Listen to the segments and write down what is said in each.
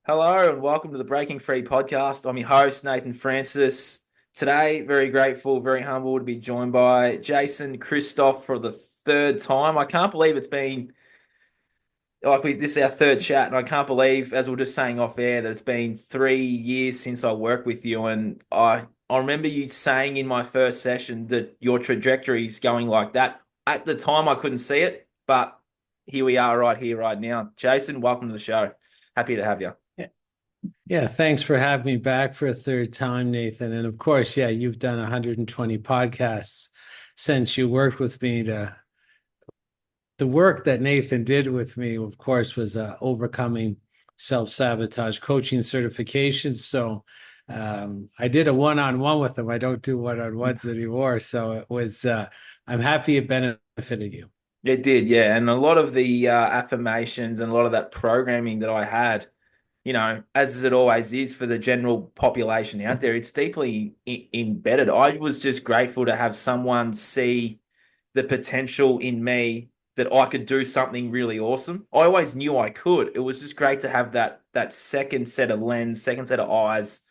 Hello and welcome to the Breaking Free podcast. I'm your host, Nathan Francis. Today, very grateful, very humble to be joined by Jason Christoff for the third time. I can't believe it's been this is our third chat, and I can't believe, as we were just saying off air, that it's been 3 years since I worked with you. And I remember you saying in my first session that your trajectory is going like that. At the time, I couldn't see it, but here we are right here, right now. Jason, welcome to the show. Happy to have you. Yeah, yeah, thanks for having me back for a third time, Nathan. And of course, yeah, you've done 120 podcasts since you worked with me. The work that Nathan did with me, of course, was overcoming self-sabotage coaching certifications. So I did a one-on-one with him. I don't do one-on-ones anymore. So I'm happy it benefited you. It did, yeah. And a lot of the affirmations and a lot of that programming that I had, as it always is for the general population out there, it's deeply embedded. I was just grateful to have someone see the potential in me that I could do something really awesome. I always knew I could. It was just great to have that second set of lens, second set of eyes.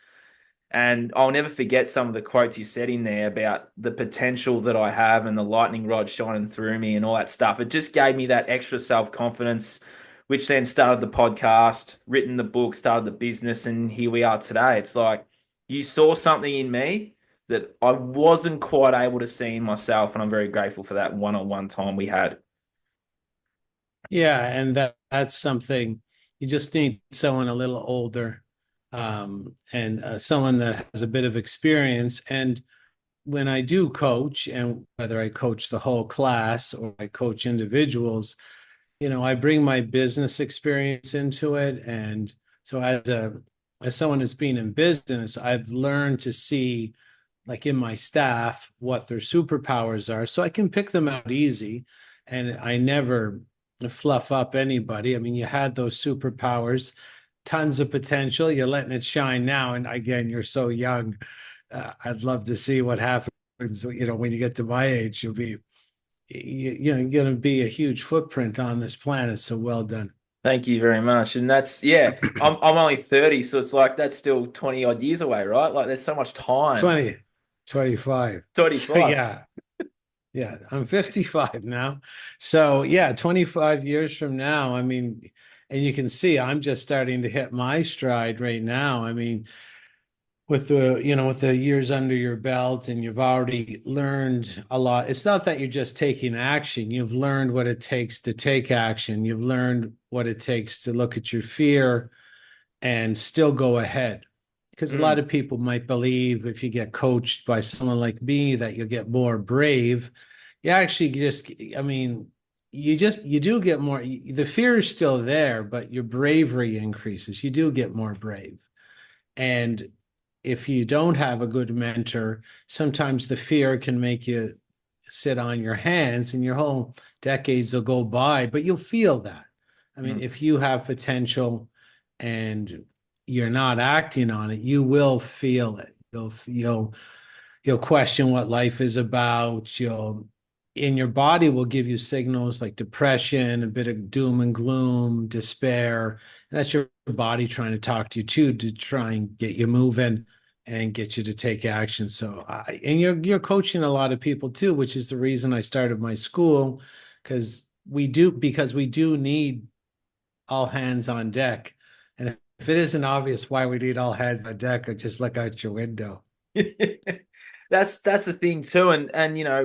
And I'll never forget some of the quotes you said in there about the potential that I have and the lightning rod shining through me and all that stuff. It just gave me that extra self-confidence, which then started the podcast, written the book, started the business, and here we are today. It's like you saw something in me that I wasn't quite able to see in myself, and I'm very grateful for that one-on-one time we had. Yeah, and that's something you just need someone a little older, and someone that has a bit of experience. And when I do coach, and whether I coach the whole class or I coach individuals, I bring my business experience into it. And so as someone that's been in business, I've learned to see, like in my staff, what their superpowers are, so I can pick them out easy. And I never fluff up anybody. I mean, you had those superpowers, tons of potential. You're letting it shine now. And again, you're so young. I'd love to see what happens. When you get to my age, you're going to be a huge footprint on this planet. So well done. Thank you very much. And that's, yeah, I'm only 30, so it's like that's still 20 odd years away, right? Like there's so much time. 20, 25. So 25. yeah, yeah, I'm 55 now. So yeah, 25 years from now, I mean, and you can see I'm just starting to hit my stride right now. I mean, with the years under your belt, and you've already learned a lot. It's not that you're just taking action. You've learned what it takes to take action. You've learned what it takes to look at your fear and still go ahead. Because a lot Mm. of people might believe if you get coached by someone like me that you'll get more brave. You actually just, I mean, you do get more. The fear is still there, but your bravery increases. You do get more brave. And if you don't have a good mentor, sometimes the fear can make you sit on your hands, and your whole decades will go by, but you'll feel that. I mean, Mm. if you have potential and you're not acting on it, you will feel it. You'll question what life is about. In your body will give you signals like depression, a bit of doom and gloom, despair. And that's your body trying to talk to you too, to try and get you moving and get you to take action. And you're coaching a lot of people too, which is the reason I started my school, because we do need all hands on deck. And if it isn't obvious why we need all hands on deck, I just look out your window. That's the thing too. And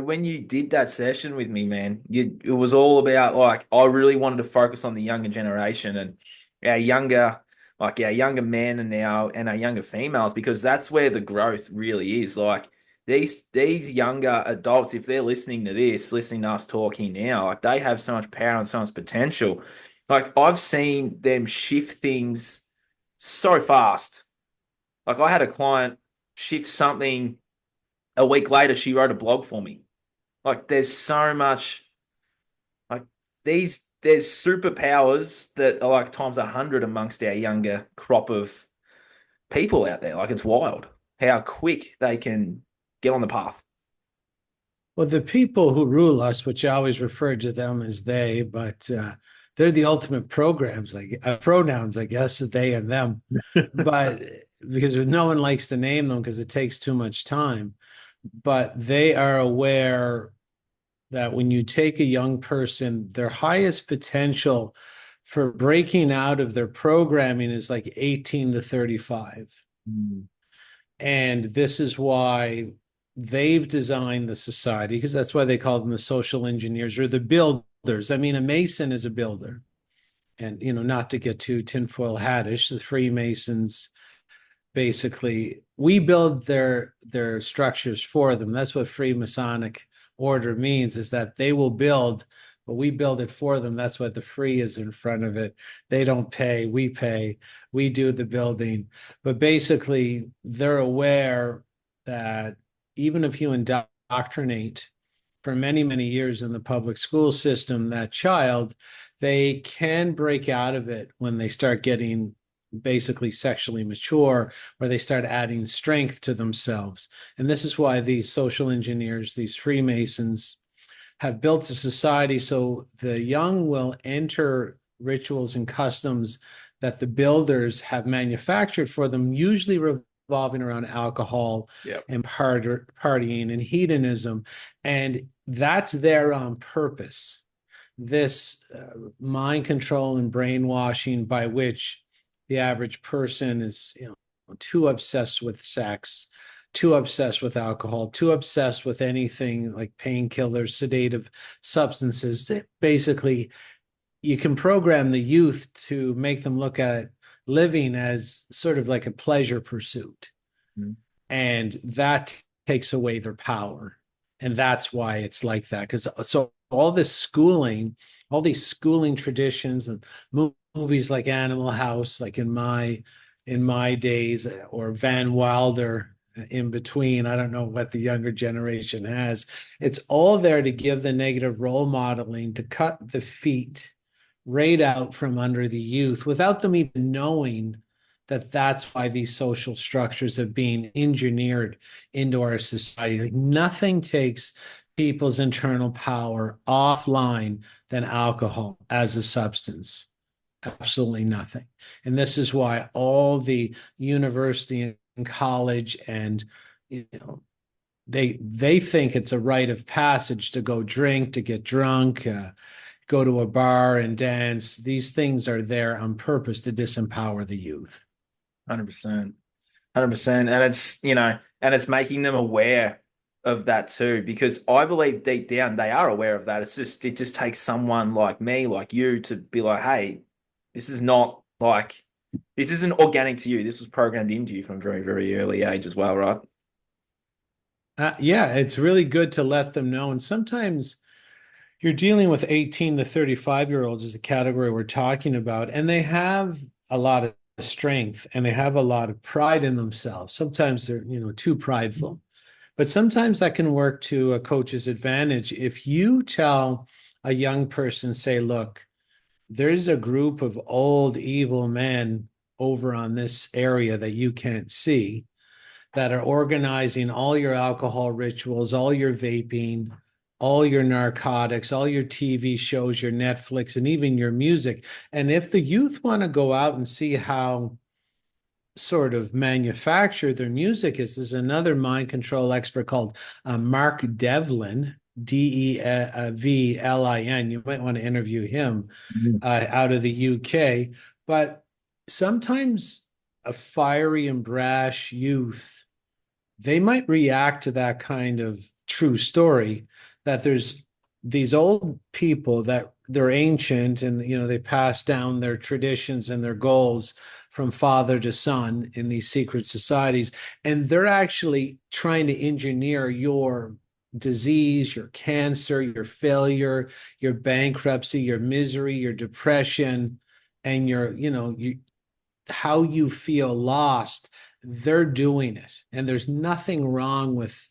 when you did that session with me, man, it was all about like I really wanted to focus on the younger generation and our younger our younger men and our younger females, because that's where the growth really is. Like these younger adults, if they're listening to this, listening to us talking now, like they have so much power and so much potential. Like I've seen them shift things so fast. Like I had a client shift something a week later, she wrote a blog for me. Like there's so much like there's superpowers that are like times 100 amongst our younger crop of people out there. Like it's wild how quick they can get on the path. Well, the people who rule us, which I always refer to them as they, but they're the ultimate programs, like pronouns, I guess, they and them. But because no one likes to name them because it takes too much time. But they are aware that when you take a young person, their highest potential for breaking out of their programming is like 18 to 35. Mm. And this is why they've designed the society, because that's why they call them the social engineers or the builders. I mean, a Mason is a builder. And, not to get too tinfoil hattish, the Freemasons basically, we build their structures for them. That's what Freemasonic order means, is that they will build, but we build it for them. That's what the free is in front of it. They don't pay, we pay, we do the building. But basically, they're aware that even if you indoctrinate for many, many years in the public school system, that child, they can break out of it when they start getting basically sexually mature, where they start adding strength to themselves. And this is why these social engineers, these Freemasons, have built a society so the young will enter rituals and customs that the builders have manufactured for them, usually revolving around alcohol Yep. and partying and hedonism. And that's there on purpose. This mind control and brainwashing by which the average person is, too obsessed with sex, too obsessed with alcohol, too obsessed with anything like painkillers, sedative substances. Basically, you can program the youth to make them look at living as sort of like a pleasure pursuit. Mm. And that takes away their power. And that's why it's like that. Because so all this schooling, all these schooling traditions and movies like Animal House, like in my days, or Van Wilder in between. I don't know what the younger generation has. It's all there to give the negative role modeling, to cut the feet right out from under the youth without them even knowing that that's why these social structures have been engineered into our society. Like nothing takes people's internal power offline than alcohol as a substance. Absolutely nothing. And this is why all the university and college and they think it's a rite of passage to go drink, to get drunk, go to a bar and dance. These things are there on purpose to disempower the youth. 100%. 100%. And it's making them aware of that too, because I believe deep down they are aware of that. It just takes someone like me, like you, to be like, hey, this is not like, this isn't organic to you. This was programmed into you from a very, very early age as well, right? Yeah, it's really good to let them know. And sometimes you're dealing with 18 to 35-year-olds is the category we're talking about, and they have a lot of strength and they have a lot of pride in themselves. Sometimes they're, too prideful, but sometimes that can work to a coach's advantage. If you tell a young person, say, look, there's a group of old evil men over on this area that you can't see, that are organizing all your alcohol rituals, all your vaping, all your narcotics, all your TV shows, your Netflix, and even your music. And if the youth want to go out and see how sort of manufactured their music is, there's another mind control expert called Mark Devlin, Devlin. You might want to interview him Mhm. out of the UK. But sometimes a fiery and brash youth, they might react to that kind of true story, that there's these old people that they're ancient and they pass down their traditions and their goals from father to son in these secret societies, and they're actually trying to engineer your disease, your cancer, your failure, your bankruptcy, your misery, your depression, and how you feel lost. They're doing it. And there's nothing wrong with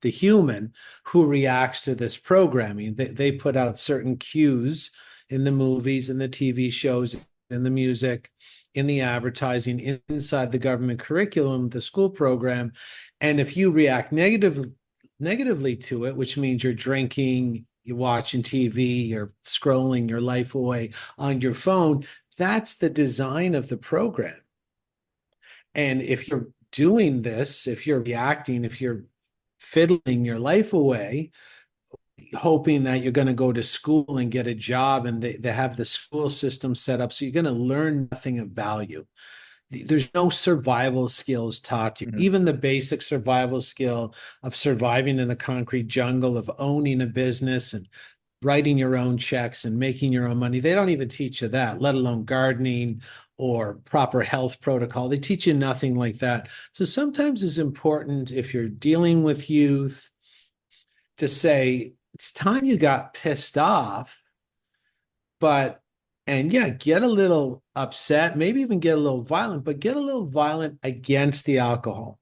the human who reacts to this programming. They put out certain cues in the movies, in the TV shows, in the music, in the advertising, inside the government curriculum, the school program. And if you react negatively to it, which means you're drinking, you're watching TV, you're scrolling your life away on your phone. That's the design of the program. And if you're doing this, if you're reacting, if you're fiddling your life away, hoping that you're going to go to school and get a job, and they have the school system set up so you're going to learn nothing of value. There's no survival skills taught you. Mhm. Even the basic survival skill of surviving in the concrete jungle, of owning a business and writing your own checks and making your own money, they don't even teach you that, let alone gardening or proper health protocol. They teach you nothing like that. So sometimes it's important, if you're dealing with youth, to say, it's time you got pissed off, but, and yeah, get a little upset, maybe even get a little violent, but get a little violent against the alcohol,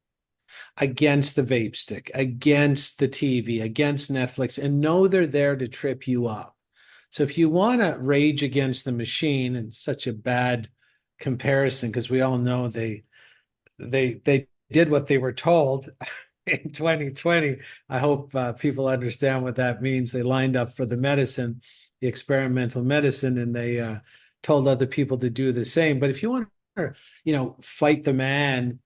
against the vape stick, against the TV, against Netflix, and know they're there to trip you up. So if you want to rage against the machine, and such a bad comparison, because we all know they did what they were told in 2020. I hope people understand what that means. They lined up for the medicine, the experimental medicine, and they told other people to do the same. But if you want to, fight the man,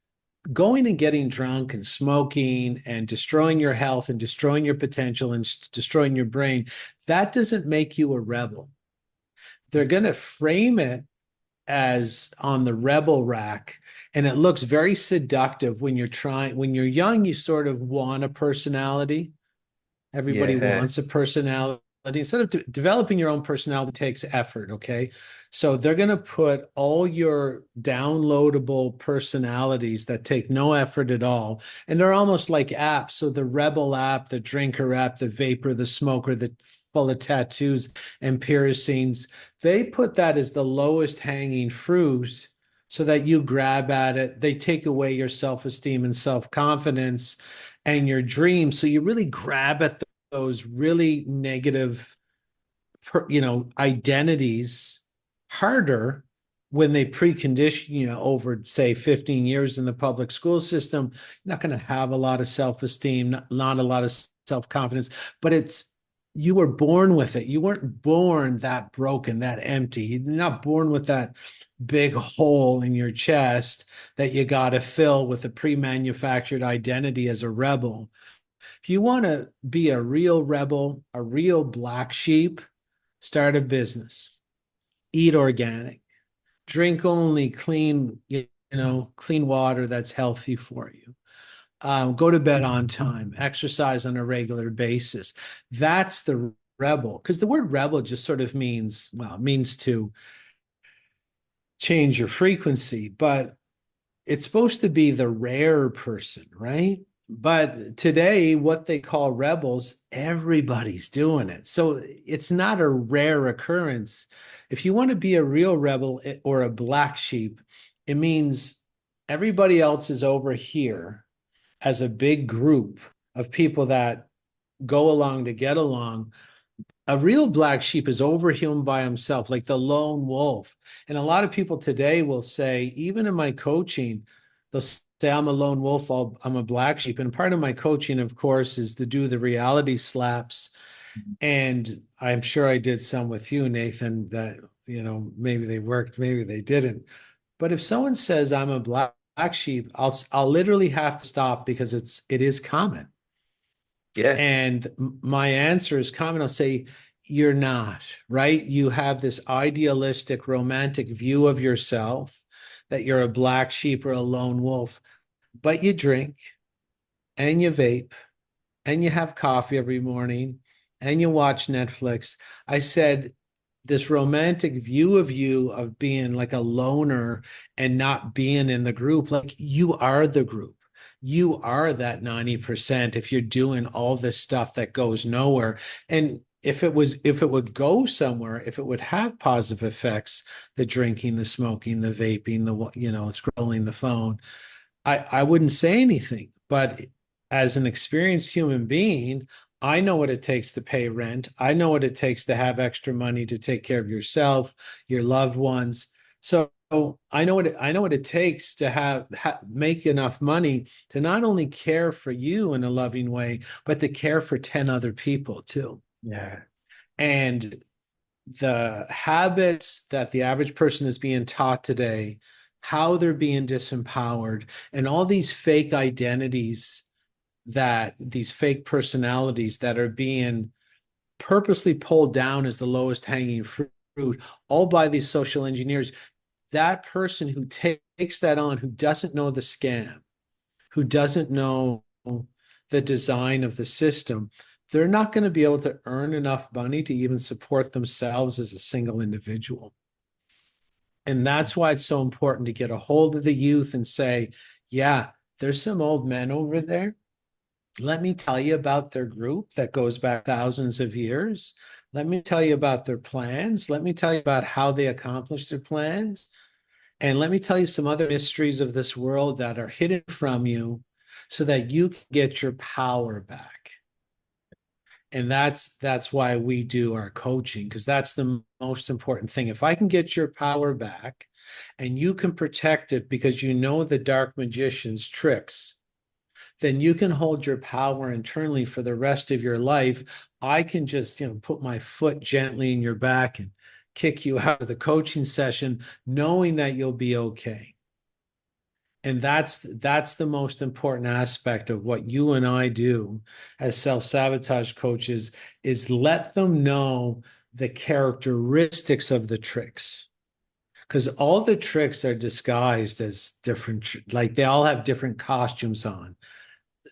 going and getting drunk and smoking and destroying your health and destroying your potential and destroying your brain, that doesn't make you a rebel. They're going to frame it as on the rebel rack, and it looks very seductive when you're young, you sort of want a personality. Everybody Yeah. wants a personality. Instead of developing your own personality takes effort, okay? So they're going to put all your downloadable personalities that take no effort at all, and they're almost like apps. So the rebel app, the drinker app, the vapor, the smoker, the full of tattoos and piercings, they put that as the lowest hanging fruit so that you grab at it. They take away your self-esteem and self-confidence and your dreams. So you really grab at those really negative, identities harder when they precondition you over, say, 15 years in the public school system. You're not going to have a lot of self-esteem, not a lot of self-confidence, but you were born with it. You weren't born that broken, that empty. You're not born with that big hole in your chest that you got to fill with a pre-manufactured identity as a rebel. If you want to be a real rebel, a real black sheep, start a business, eat organic, drink only clean water that's healthy for you. Go to bed on time, exercise on a regular basis. That's the rebel, because the word rebel just sort of means, well, it means to change your frequency, but it's supposed to be the rare person, right? But today, what they call rebels, everybody's doing it. So it's not a rare occurrence. If you want to be a real rebel or a black sheep, it means everybody else is over here as a big group of people that go along to get along. A real black sheep is over him by himself, like the lone wolf. And a lot of people today will say, even in my coaching, they'll say, I'm a lone wolf, I'm a black sheep. And part of my coaching, of course, is to do the reality slaps. And I'm sure I did some with you, Nathan, that, maybe they worked, maybe they didn't. But if someone says I'm a black sheep, I'll literally have to stop, because it is common. Yeah. And my answer is common. I'll say, you're not, right? You have this idealistic, romantic view of yourself that you're a black sheep or a lone wolf, but you drink and you vape and you have coffee every morning and you watch Netflix. I said, this romantic view of you of being like a loner and not being in the group, like, you are the group. You are that 90% if you're doing all this stuff that goes nowhere. And if it would go somewhere, if it would have positive effects, the drinking, the smoking, the vaping, the scrolling the phone, I wouldn't say anything. But as an experienced human being, I know what it takes to pay rent. I know what it takes to have extra money to take care of yourself, your loved ones. So I know what it takes to make enough money to not only care for you in a loving way, but to care for 10 other people too. Yeah. And the habits that the average person is being taught today, how they're being disempowered, and all these fake identities, that these fake personalities that are being purposely pulled down as the lowest hanging fruit, all by these social engineers. That person who takes that on, who doesn't know the scam, who doesn't know the design of the system, they're not going to be able to earn enough money to even support themselves as a single individual. And that's why it's so important to get a hold of the youth and say, yeah, there's some old men over there. Let me tell you about their group that goes back thousands of years. Let me tell you about their plans. Let me tell you about how they accomplish their plans. And let me tell you some other mysteries of this world that are hidden from you so that you can get your power back. And that's why we do our coaching, because that's the most important thing. If I can get your power back and you can protect it because you know the dark magician's tricks, then you can hold your power internally for the rest of your life. I can just, put my foot gently in your back and kick you out of the coaching session, knowing that you'll be okay. And that's the most important aspect of what you and I do as self-sabotage coaches, is let them know the characteristics of the tricks. Because all the tricks are disguised as different, like they all have different costumes on.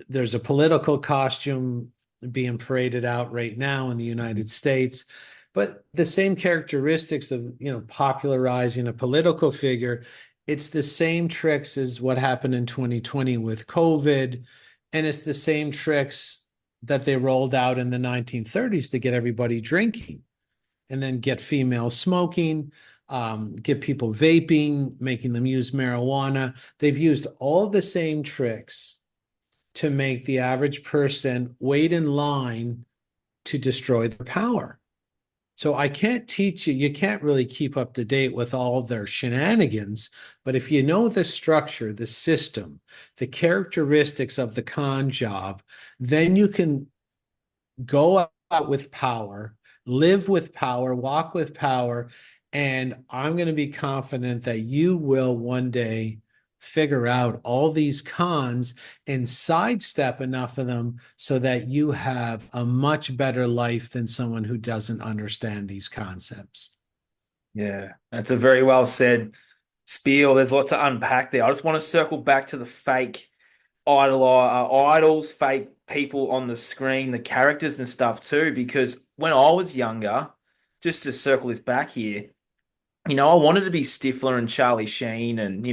There's a political costume being paraded out right now in the United States, but the same characteristics of, popularizing a political figure, it's the same tricks as what happened in 2020 with COVID, and it's the same tricks that they rolled out in the 1930s to get everybody drinking and then get female smoking, get people vaping, making them use marijuana. They've used all the same tricks to make the average person wait in line to destroy their power. So I can't teach you, you can't really keep up to date with all their shenanigans, but if you know the structure, the system, the characteristics of the con job, then you can go out with power, live with power, walk with power, and I'm going to be confident that you will one day figure out all these cons and sidestep enough of them so that you have a much better life than someone who doesn't understand these concepts. Yeah, that's a very well said spiel. There's lots to unpack there. I just want to circle back to the fake idols, fake people on the screen, the characters and stuff too. Because when I was younger, just to circle this back here, I wanted to be Stifler and Charlie Sheen and,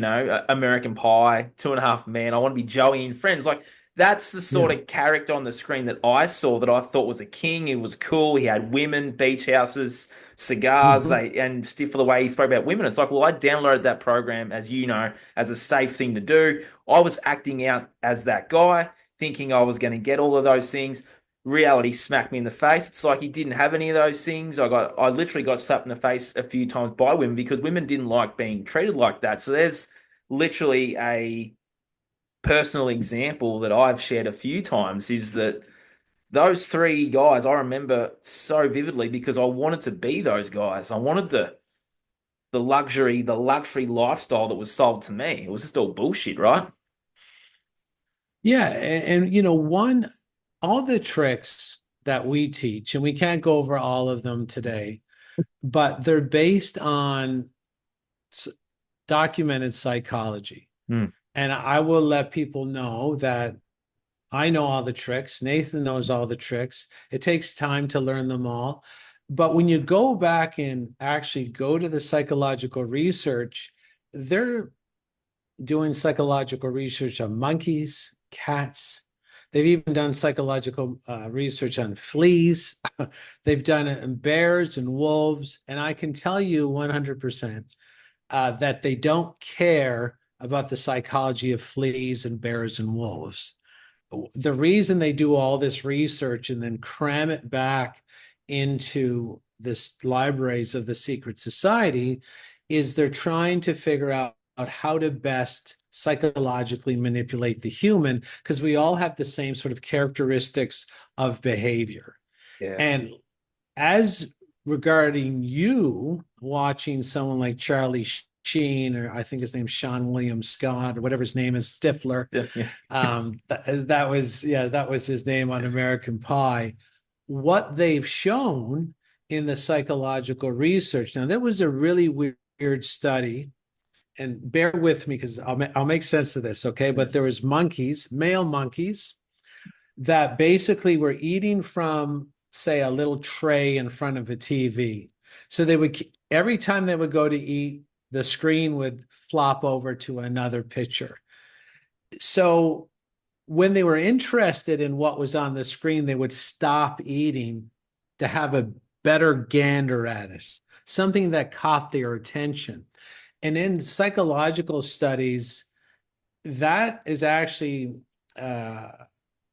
American Pie, Two and a Half Men. I want to be Joey and Friends. Like, that's the sort Yeah. of character on the screen that I saw that I thought was a king. He was cool. He had women, beach houses, cigars, Mhm. and Stifler the way he spoke about women. It's like, well, I downloaded that program, as you know, as a safe thing to do. I was acting out as that guy, thinking I was going to get all of those things. Reality smacked me in the face. It's like he didn't have any of those things. I literally got slapped in the face a few times by women because women didn't like being treated like that. So there's literally a personal example that I've shared a few times is that those three guys I remember so vividly because I wanted to be those guys. I wanted the luxury lifestyle that was sold to me. It was just all bullshit, right? Yeah, and, all the tricks that we teach, and we can't go over all of them today, but they're based on documented psychology. Hmm. And I will let people know that I know all the tricks. Nathan knows all the tricks. It takes time to learn them all. But when you go back and actually go to the psychological research, they're doing psychological research on monkeys, cats. They've even done psychological research on fleas. They've done it in bears and wolves. And I can tell you 100% that they don't care about the psychology of fleas and bears and wolves. The reason they do all this research and then cram it back into this libraries of the secret society is they're trying to figure out how to best psychologically manipulate the human, because we all have the same sort of characteristics of behavior. Yeah. And as regarding you watching someone like Charlie Sheen, or I think his name's Sean William Scott, or whatever his name is, Stifler. Yeah, yeah, That was, yeah, that was his name on American Pie. What they've shown in the psychological research. Now, there was a really weird study, and bear with me because I'll make sense of this, okay? But there was monkeys, male monkeys, that basically were eating from, say, a little tray in front of a TV. So they would, every time they would go to eat, the screen would flop over to another picture. So when they were interested in what was on the screen, they would stop eating to have a better gander at it, something that caught their attention. And in psychological studies, that is actually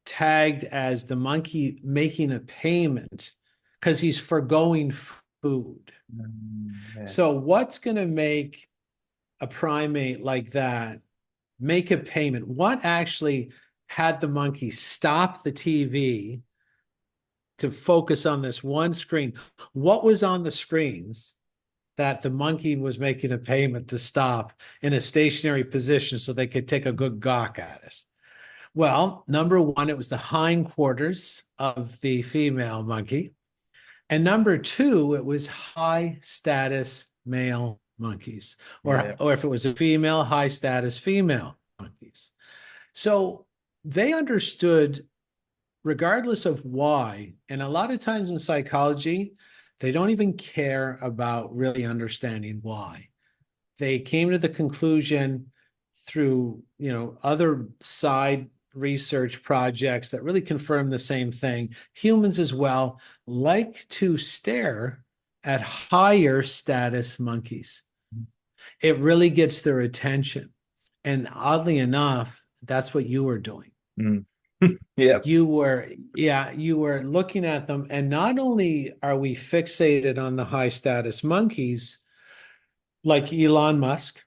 tagged as the monkey making a payment because he's foregoing food. yeah, So what's going to make a primate like that make a payment? What actually had the monkey stop the TV to focus on this one screen? What was on the screens that the monkey was making a payment to stop in a stationary position so they could take a good gawk at it? Well, number one, it was the hindquarters of the female monkey. And number two, it was high status male monkeys, yeah, or if it was a female, high status female monkeys. So they understood, regardless of why, and a lot of times in psychology, they don't even care about really understanding why. They came to the conclusion through, other side research projects that really confirm the same thing. Humans as well like to stare at higher status monkeys. It really gets their attention. And oddly enough, that's what you were doing. mm. Yeah, You were looking at them. And not only are we fixated on the high status monkeys, like Elon Musk,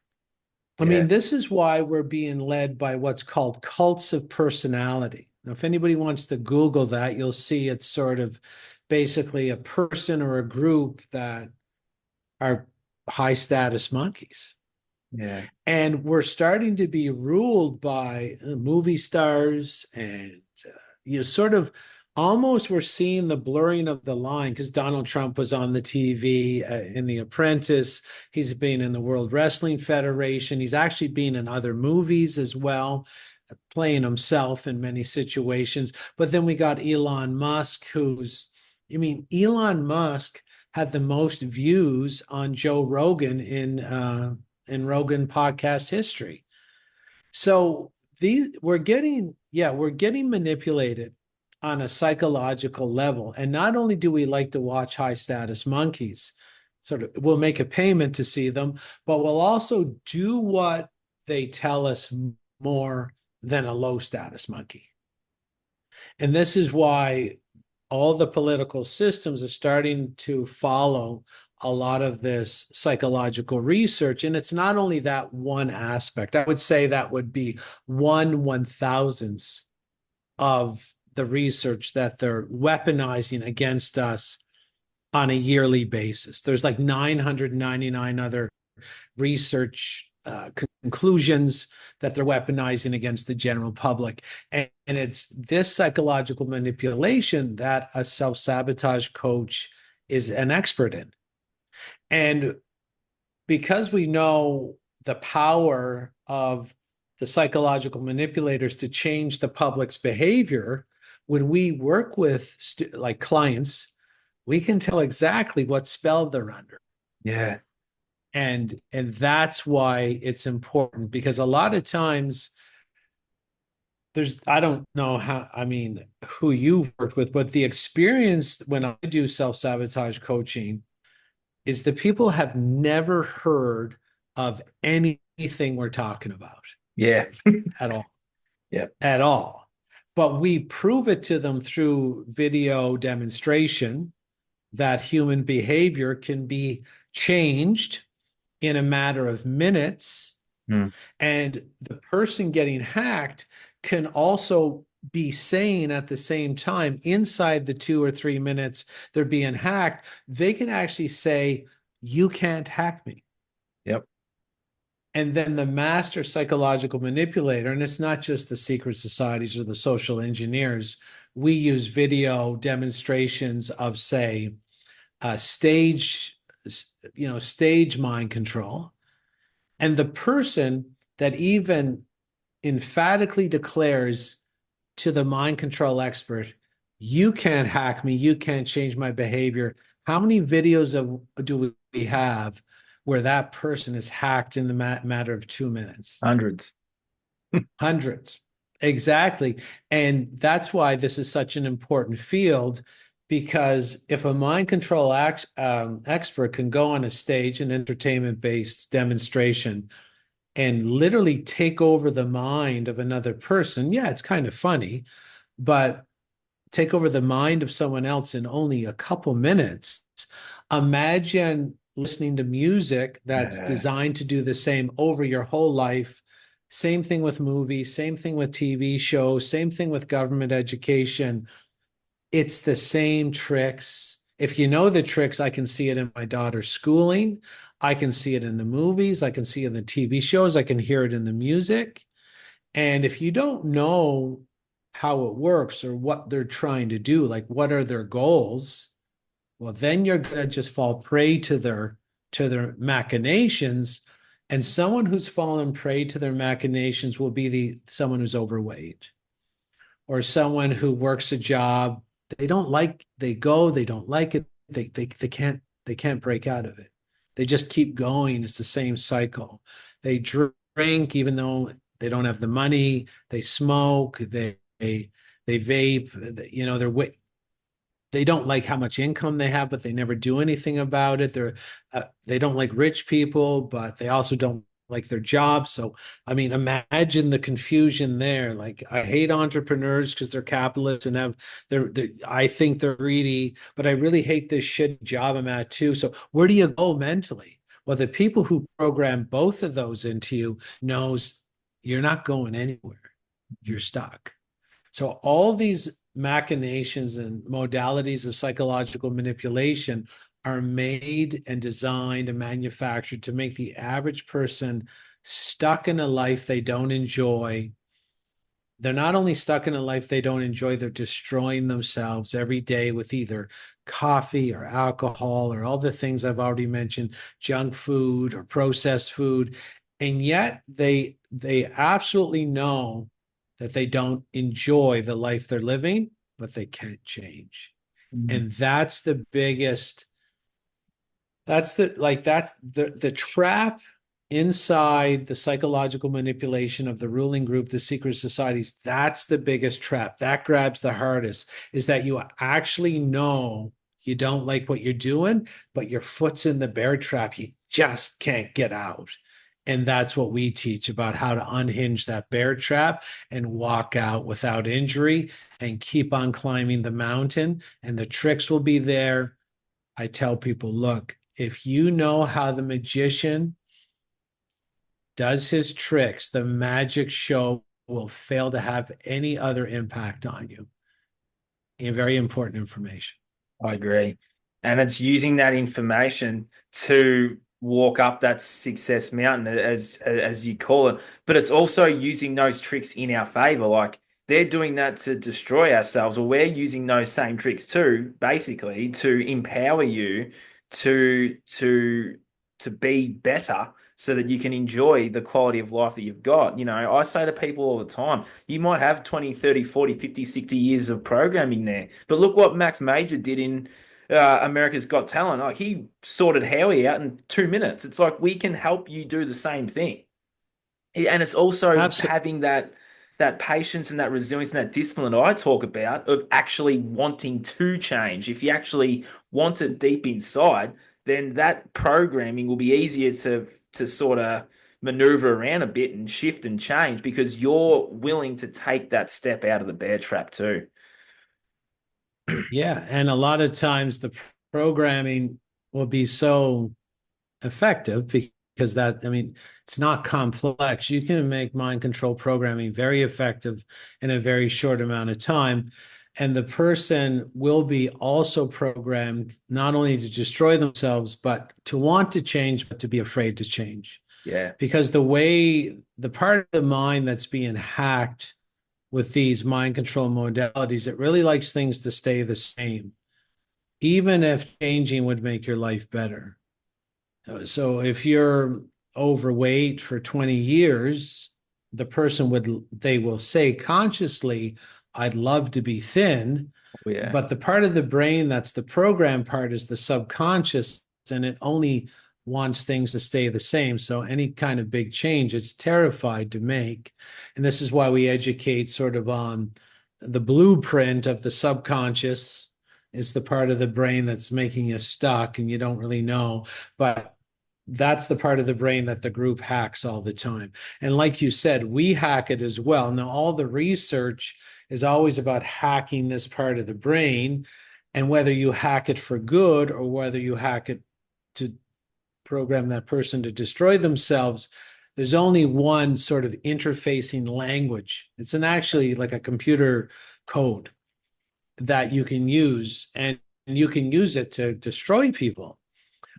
I yeah, mean, this is why we're being led by what's called cults of personality. Now, if anybody wants to Google that, you'll see it's sort of basically a person or a group that are high status monkeys. yeah, And we're starting to be ruled by movie stars, and sort of almost we're seeing the blurring of the line because Donald Trump was on the TV in The Apprentice. He's been in the World Wrestling Federation. He's actually been in other movies as well, playing himself in many situations. But then we got Elon Musk, Elon Musk had the most views on Joe Rogan in Rogan podcast history. So we're getting manipulated on a psychological level. And not only do we like to watch high status monkeys, sort of we'll make a payment to see them, but we'll also do what they tell us more than a low status monkey. And this is why all the political systems are starting to follow a lot of this psychological research. And it's not only that one aspect. I would say that would be 1/1000th of the research that they're weaponizing against us on a yearly basis. There's like 999 other research conclusions that they're weaponizing against the general public. And it's this psychological manipulation that a self-sabotage coach is an expert in. And because we know the power of the psychological manipulators to change the public's behavior, when we work with like clients, we can tell exactly what spell they're under. yeah, And that's why it's important, because a lot of times I don't know who you worked with, but the experience when I do self-sabotage coaching is that people have never heard of anything we're talking about yeah, at all, yeah, at all. But we prove it to them through video demonstration that human behavior can be changed in a matter of minutes. mm. And the person getting hacked can also be sane at the same time inside the 2 or 3 minutes they're being hacked, they can actually say, you can't hack me. Yep. And then the master psychological manipulator, and it's not just the secret societies or the social engineers, we use video demonstrations of, say, stage, stage mind control. And the person that even emphatically declares to the mind control expert, you can't hack me, you can't change my behavior. How many videos do we have where that person is hacked in the matter of 2 minutes? Hundreds. Hundreds. Exactly. And that's why this is such an important field, because if a mind control expert can go on a stage, an entertainment-based demonstration, and literally take over the mind of another person, yeah, it's kind of funny, but take over the mind of someone else in only a couple minutes. Imagine listening to music that's Yeah. designed to do the same over your whole life. Same thing with movies, same thing with TV shows, same thing with government education. It's the same tricks. If you know the tricks, I can see it in my daughter's schooling. I can see it in the movies. I can see it in the TV shows. I can hear it in the music. And if you don't know how it works or what they're trying to do, like what are their goals, well, then you're going to just fall prey to their machinations. And someone who's fallen prey to their machinations will be someone who's overweight, or someone who works a job they don't like. They don't like it. They can't break out of it. They just keep going. It's the same cycle. They drink even though they don't have the money. They smoke. They vape. They don't like how much income they have, but they never do anything about it. They don't like rich people, but they also don't like their job. So, I mean, imagine the confusion there. Like, I hate entrepreneurs because they're capitalists and I think they're greedy, but I really hate this shitty job I'm at too. So, where do you go mentally? Well, the people who program both of those into you knows you're not going anywhere. You're stuck. So all these machinations and modalities of psychological manipulation are made and designed and manufactured to make the average person stuck in a life they don't enjoy. They're not only stuck in a life they don't enjoy, they're destroying themselves every day with either coffee or alcohol or all the things I've already mentioned, junk food or processed food. And yet they absolutely know that they don't enjoy the life they're living, but they can't change. Mm. And that's the trap inside the psychological manipulation of the ruling group, the secret societies. That's the biggest trap. That grabs the hardest, is that you actually know you don't like what you're doing, but your foot's in the bear trap. You just can't get out. And that's what we teach about how to unhinge that bear trap and walk out without injury and keep on climbing the mountain. And the tricks will be there. I tell people, look, if you know how the magician does his tricks, the magic show will fail to have any other impact on you. And very important information. I agree. And it's using that information to walk up that success mountain, as you call it. But it's also using those tricks in our favor. Like they're doing that to destroy ourselves, or we're using those same tricks too, basically, to empower you to to be better so that you can enjoy the quality of life that you've got. I say to people all the time, you might have 20, 30, 40, 50, 60 years of programming there. But look what Max Major did in America's Got Talent. Like he sorted Howie out in 2 minutes. It's like we can help you do the same thing. And it's also Absolutely. having that patience and that resilience and that discipline that I talk about of actually wanting to change. If you actually want it deep inside, then that programming will be easier to sort of maneuver around a bit and shift and change because you're willing to take that step out of the bear trap too. Yeah. And a lot of times the programming will be so effective because that, I mean, it's not complex. You can make mind control programming very effective in a very short amount of time. And the person will be also programmed not only to destroy themselves, but to want to change, but to be afraid to change. Yeah. Because the part of the mind that's being hacked with these mind control modalities, it really likes things to stay the same, even if changing would make your life better. So if you're overweight for 20 years, they will say consciously, I'd love to be thin. Oh, yeah. But the part of the brain that's the program part is the subconscious, and it only wants things to stay the same. So any kind of big change, it's terrified to make. And this is why we educate sort of on the blueprint of the subconscious. It's the part of the brain that's making you stuck and you don't really know. But that's the part of the brain that the group hacks all the time. And like you said, we hack it as well. Now, all the research is always about hacking this part of the brain, and whether you hack it for good or whether you hack it to program that person to destroy themselves, there's only one sort of interfacing language. It's actually like a computer code that you can use, and you can use it to destroy people,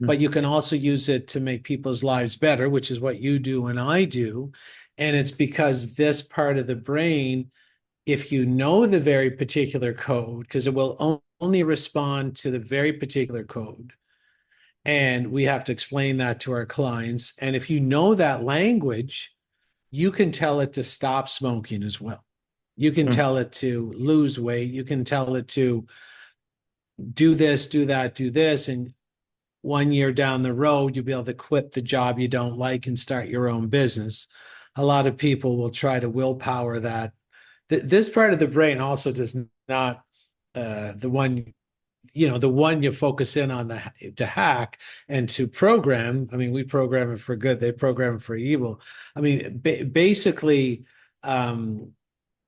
but you can also use it to make people's lives better, which is what you do and I do. And it's because this part of the brain, if you know the very particular code, because it will only respond to the very particular code. And we have to explain that to our clients. And if you know that language, you can tell it to stop smoking as well. You can Mm. tell it to lose weight. You can tell it to do this, do that, do this. And 1 year down the road, you'll be able to quit the job you don't like and start your own business. A lot of people will try to willpower that. This part of the brain also does not, the one, the one you focus in on to hack and to program. I mean, we program it for good, they program it for evil. I mean, basically, um,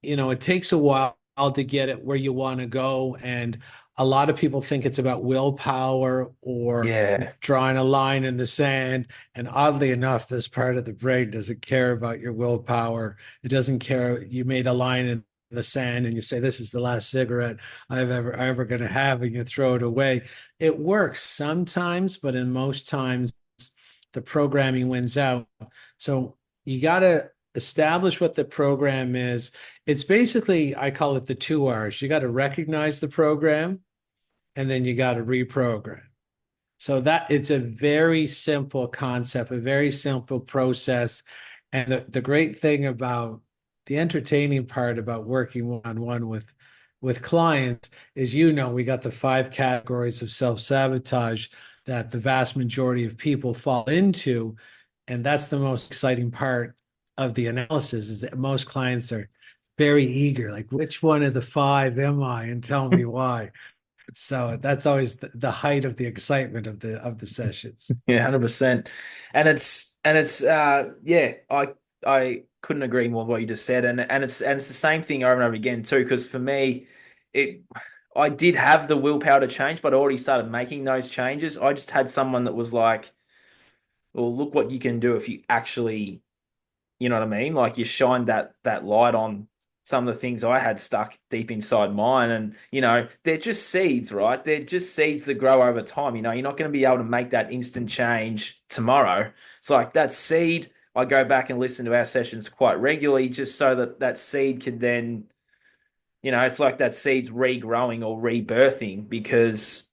it takes a while to get it where you want to go. And a lot of people think it's about willpower or Yeah. drawing a line in the sand. And oddly enough, this part of the brain doesn't care about your willpower. It doesn't care. You made a line in the sand and you say, this is the last cigarette I'm ever going to have, and you throw it away. It works sometimes, but in most times, the programming wins out. So you got to establish what the program is. It's basically, I call it the 2 R's. You got to recognize the program, and then you got to reprogram. So that it's a very simple concept, a very simple process. And the great thing about the entertaining part about working one-on-one with clients is, we got the 5 categories of self-sabotage that the vast majority of people fall into. And that's the most exciting part of the analysis, is that most clients are very eager, like, which one of the 5 am I, and tell me why. So that's always the height of the excitement of the sessions. Yeah, 100%. Yeah, I couldn't agree more with what you just said. And it's the same thing over and over again too, because for me, it I did have the willpower to change, but I already started making those changes. I just had someone that was like, well, look what you can do if you actually, you know what I mean? Like you shine that light on some of the things I had stuck deep inside mine. And, they're just seeds, right? They're just seeds that grow over time. You're not going to be able to make that instant change tomorrow. It's like that seed, I go back and listen to our sessions quite regularly just so that that seed can then, it's like that seed's regrowing or rebirthing because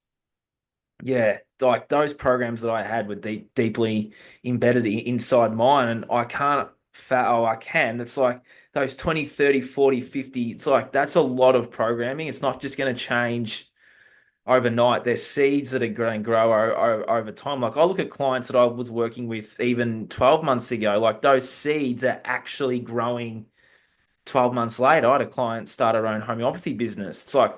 yeah, like those programs that I had were deeply embedded inside mine, and I can't oh, I can. It's like those 20, 30, 40, 50. It's like that's a lot of programming. It's not just going to change overnight. There's seeds that are going to grow over time. Like I look at clients that I was working with even 12 months ago, like those seeds are actually growing 12 months later. I had a client start her own homeopathy business. It's like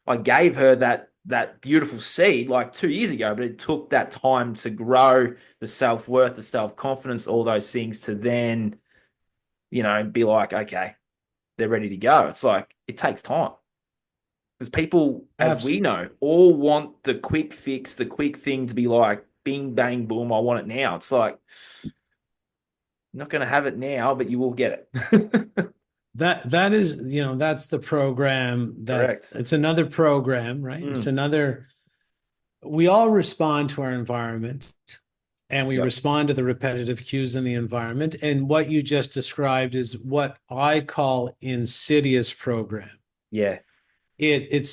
I gave her that beautiful seed like 2 years ago, but it took that time to grow the self-worth, the self-confidence, all those things to then, be like, okay, they're ready to go. It's like it takes time. Because people, as we Absolutely. know, all want the quick fix, the quick thing to be like bing, bang, boom, I want it now. It's like, not going to have it now, but you will get it. That is, that's the program that Correct. it's another program, right? It's Mm. another, we all respond to our environment and we Yep. respond to the repetitive cues in the environment. And what you just described is what I call insidious program. Yeah. It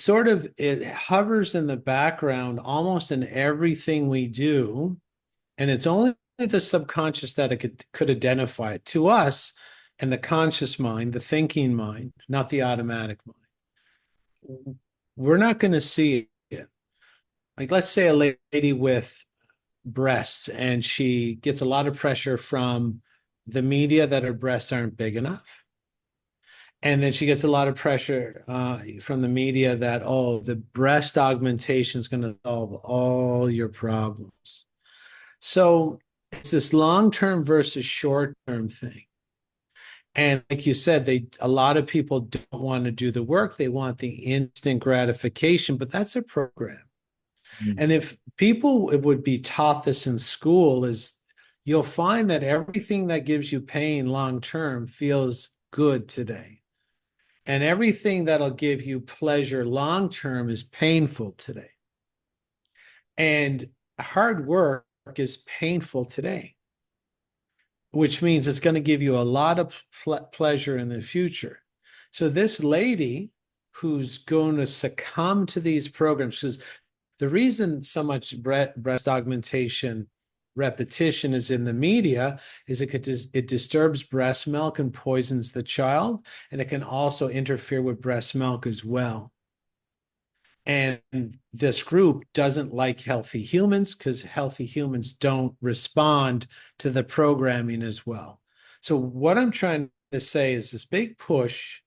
hovers in the background almost in everything we do, and it's only the subconscious that it could identify it to us, and the conscious mind, the thinking mind, not the automatic mind. We're not going to see it. Like, let's say a lady with breasts and she gets a lot of pressure from the media that her breasts aren't big enough. And then she gets a lot of pressure from the media that, oh, the breast augmentation is going to solve all your problems. So it's this long-term versus short-term thing. And like you said, a lot of people don't want to do the work. They want the instant gratification, but that's a program. Mm. And if people would be taught this in school, is you'll find that everything that gives you pain long term feels good today. And everything that'll give you pleasure long term is painful today. And hard work is painful today, which means it's going to give you a lot of pleasure in the future. So this lady who's going to succumb to these programs, because the reason so much breast augmentation repetition is in the media is it disturbs breast milk and poisons the child, and it can also interfere with breast milk as well. And this group doesn't like healthy humans because healthy humans don't respond to the programming as well. So what I'm trying to say is this big push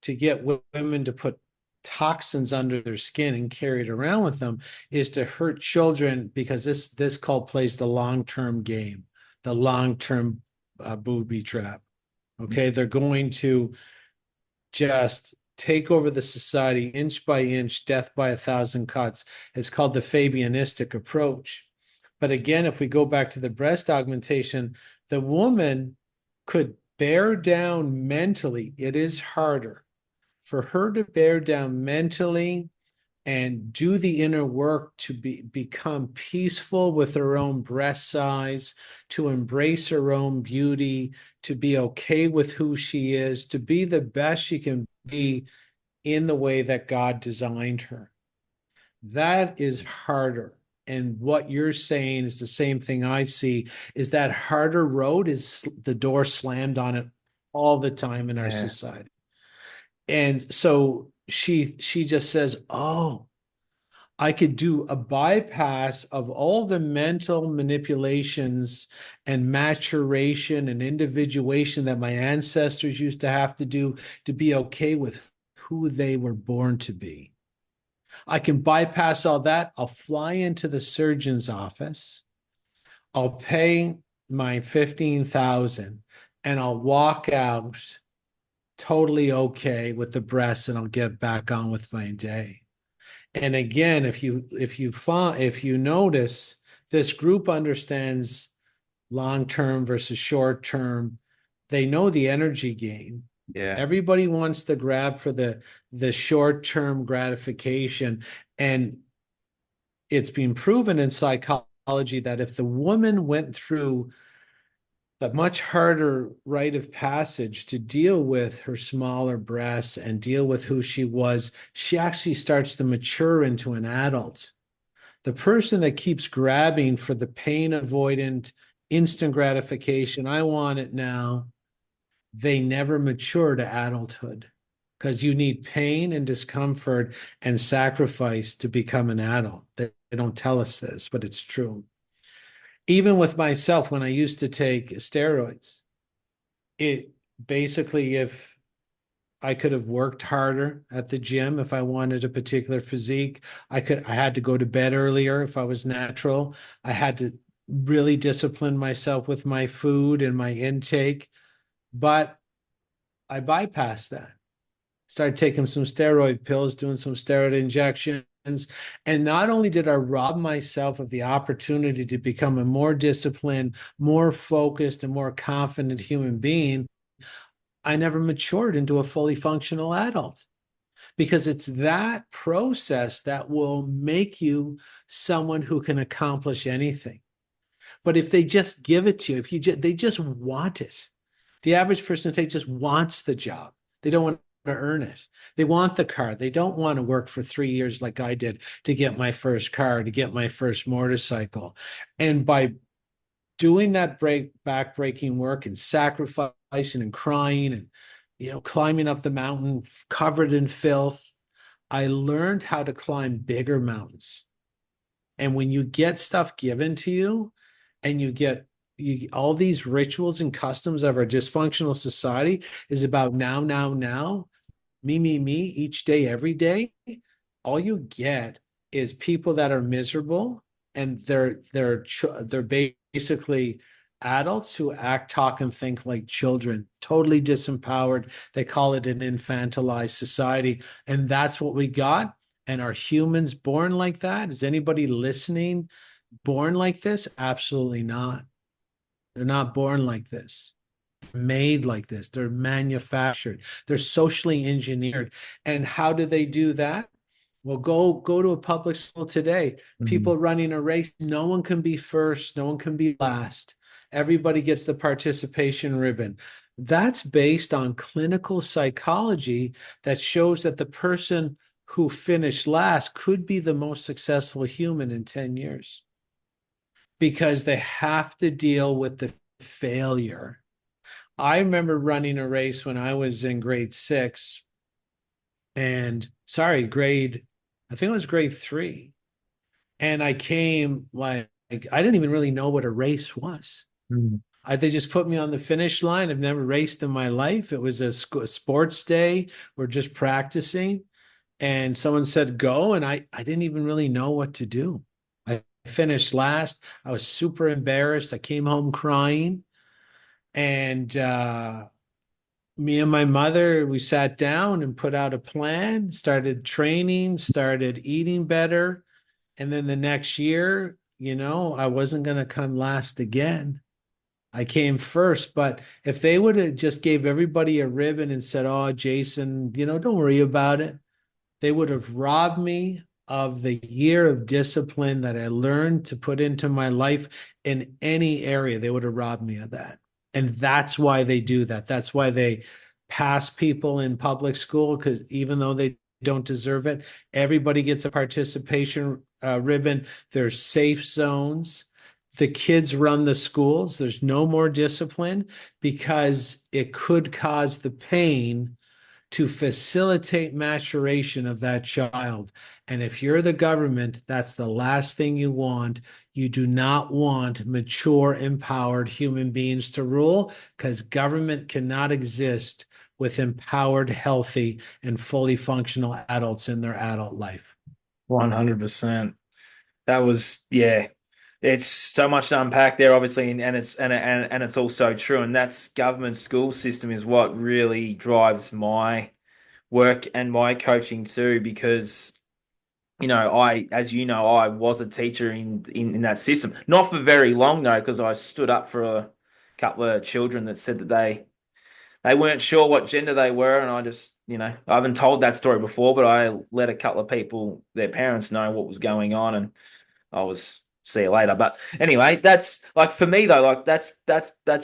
to get women to put toxins under their skin and carry it around with them is to hurt children, because this cult plays the long-term game, the long-term booby trap. Okay, they're going to just take over the society inch by inch, death by a thousand cuts. It's called the Fabianistic approach. But again, if we go back to the breast augmentation, the woman could bear down mentally. It is harder for her to bear down mentally and do the inner work to become peaceful with her own breast size, to embrace her own beauty, to be okay with who she is, to be the best she can be in the way that God designed her. That is harder. And what you're saying is the same thing I see, is that harder road is the door slammed on it all the time in our Yeah. society. And so she just says, oh, I could do a bypass of all the mental manipulations and maturation and individuation that my ancestors used to have to do to be okay with who they were born to be. I can bypass all that. I'll fly into the surgeon's office. I'll pay my 15,000 and I'll walk out totally okay with the breasts, and I'll get back on with my day. And again, if you notice, this group understands long term versus short term. They know the energy game. Yeah. Everybody wants to grab for the short term gratification, and it's been proven in psychology that if the woman went through the much harder rite of passage to deal with her smaller breasts and deal with who she was, she actually starts to mature into an adult. The person that keeps grabbing for the pain avoidant, instant gratification, I want it now, they never mature to adulthood, because you need pain and discomfort and sacrifice to become an adult. They don't tell us this, but it's true. Even with myself, when I used to take steroids, it basically, if I could have worked harder at the gym, if I wanted a particular physique, I had to go to bed earlier if I was natural. I had to really discipline myself with my food and my intake, but I bypassed that. Started taking some steroid pills, doing some steroid injections, And not only did I rob myself of the opportunity to become a more disciplined, more focused, and more confident human being, I never matured into a fully functional adult, because it's that process that will make you someone who can accomplish anything. But if they just give it to you, if they just want it. The average person today just wants the job. They don't want to earn it. They want the car. They don't want to work for 3 years like I did to get my first car, to get my first motorcycle. And by doing that back-breaking work and sacrificing and crying and climbing up the mountain covered in filth, I learned how to climb bigger mountains. And when you get stuff given to you, and all these rituals and customs of our dysfunctional society is about now, now, now, me, each day, every day, all you get is people that are miserable, and they're basically adults who act, talk, and think like children, totally disempowered. They call it an infantilized society, and that's what we got. And are humans born like that? Is anybody listening born like this? Absolutely not. They're not born like this. They're made like this. They're manufactured. They're socially engineered. And how do they do that? Well, go to a public school today. Mhm. People running a race. No one can be first. No one can be last. Everybody gets the participation ribbon. That's based on clinical psychology that shows that the person who finished last could be the most successful human in 10 years, because they have to deal with the failure. I remember running a race when I was in grade 6, and I think it was grade 3. And I came like I didn't even really know what a race was. Mhm. They just put me on the finish line. I've never raced in my life. It was a sports day. We're just practicing. And someone said, go. And I didn't even really know what to do. I finished last. I was super embarrassed. I came home crying. And me and my mother, we sat down and put out a plan, started training, started eating better. And then the next year, I wasn't going to come last again. I came first. But if they would have just gave everybody a ribbon and said, oh, Jason, don't worry about it, they would have robbed me of the year of discipline that I learned to put into my life in any area. They would have robbed me of that. And that's why they do that. That's why they pass people in public school, because even though they don't deserve it, everybody gets a participation ribbon. There's safe zones. The kids run the schools. There's no more discipline because it could cause the pain to facilitate maturation of that child. And if you're the government, that's the last thing you want. You do not want mature, empowered human beings to rule, because government cannot exist with empowered, healthy, and fully functional adults in their adult life. 100%. That was, yeah. It's so much to unpack there, obviously, and it's also true. And that's government school system is what really drives my work and my coaching too, because as you know, I was a teacher in that system. Not for very long though, because I stood up for a couple of children that said that they weren't sure what gender they were, and I just, I haven't told that story before, but I let a couple of people, their parents, know what was going on, and I was see you later. But anyway, that's like for me though, like that's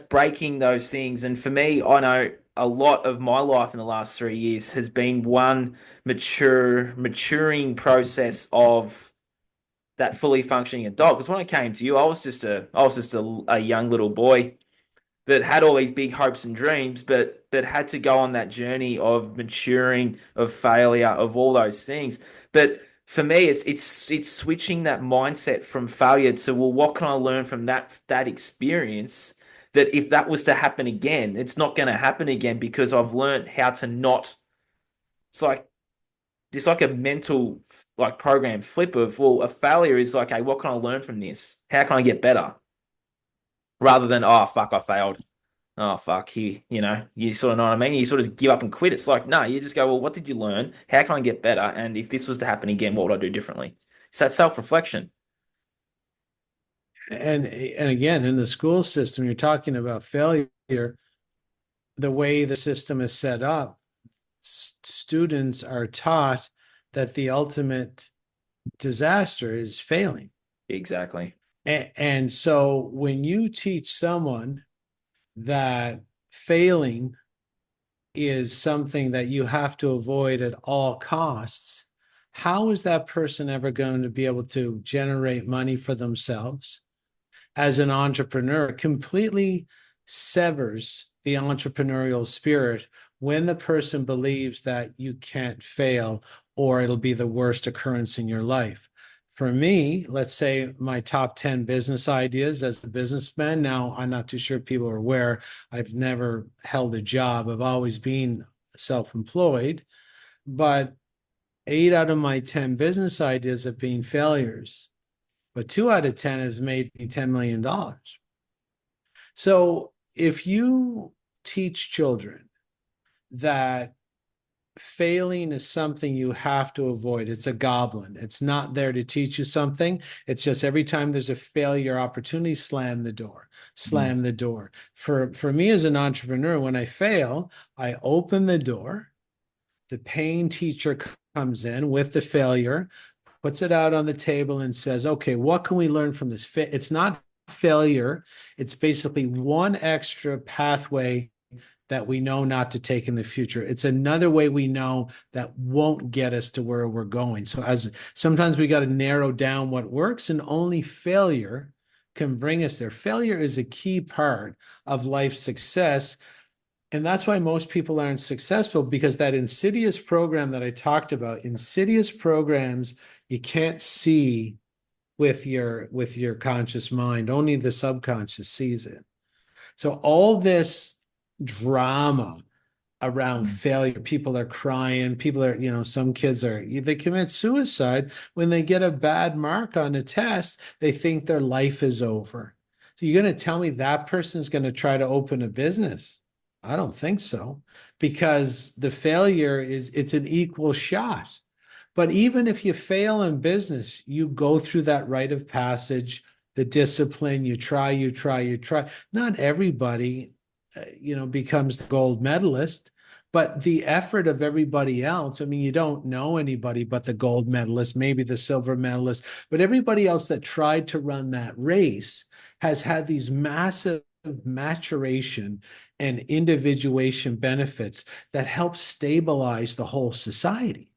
breaking those things. And for me, I know a lot of my life in the last 3 years has been one maturing process of that fully functioning adult. Because when I came to you, I was just a young little boy that had all these big hopes and dreams, but had to go on that journey of maturing, of failure, of all those things. But for me, it's switching that mindset from failure to, well, what can I learn from that experience? That if that was to happen again, it's not going to happen again because I've learned how to not. It's like it's like a mental like program flip of, well, a failure is like, hey, what can I learn from this? How can I get better? Rather than, oh fuck, I failed. oh fuck, you sort of know what I mean. You sort of give up and quit. It's like, no, you just go, well, what did you learn? How can I get better? And if this was to happen again, what would I do differently? It's that self-reflection. And again, in the school system, you're talking about failure. The way the system is set up, students are taught that the ultimate disaster is failing. Exactly. And so when you teach someone that failing is something that you have to avoid at all costs, how is that person ever going to be able to generate money for themselves? As an entrepreneur, it completely severs the entrepreneurial spirit when the person believes that you can't fail or it'll be the worst occurrence in your life. For me, let's say my top 10 business ideas as a businessman. Now, I'm not too sure people are aware. I've never held a job. I've always been self-employed, but 8 out of my 10 business ideas have been failures, but 2 out of 10 has made me $10 million. So if you teach children that failing is something you have to avoid, it's a goblin. It's not there to teach you something. It's just every time there's a failure opportunity, slam the door, Mm. slam the door. For me as an entrepreneur, when I fail, I open the door. The pain teacher comes in with the failure, puts it out on the table and says, okay, what can we learn from this? It's not failure. It's basically one extra pathway that we know not to take in the future. It's another way we know that won't get us to where we're going. So as sometimes we got to narrow down what works, and only failure can bring us there. Failure is a key part of life success. And that's why most people aren't successful, because that insidious program that I talked about, insidious programs you can't see with your conscious mind. Only the subconscious sees it. So all this drama around Mm. failure, people are crying, people are, some kids they commit suicide when they get a bad mark on a test. They think their life is over. So you're going to tell me that person's going to try to open a business? I don't think so, because the failure it's an equal shot. But even if you fail in business, you go through that rite of passage, the discipline, you try, you try, you try. Not everybody, becomes the gold medalist, but the effort of everybody else. I mean, you don't know anybody but the gold medalist, maybe the silver medalist, but everybody else that tried to run that race has had these massive maturation and individuation benefits that help stabilize the whole society,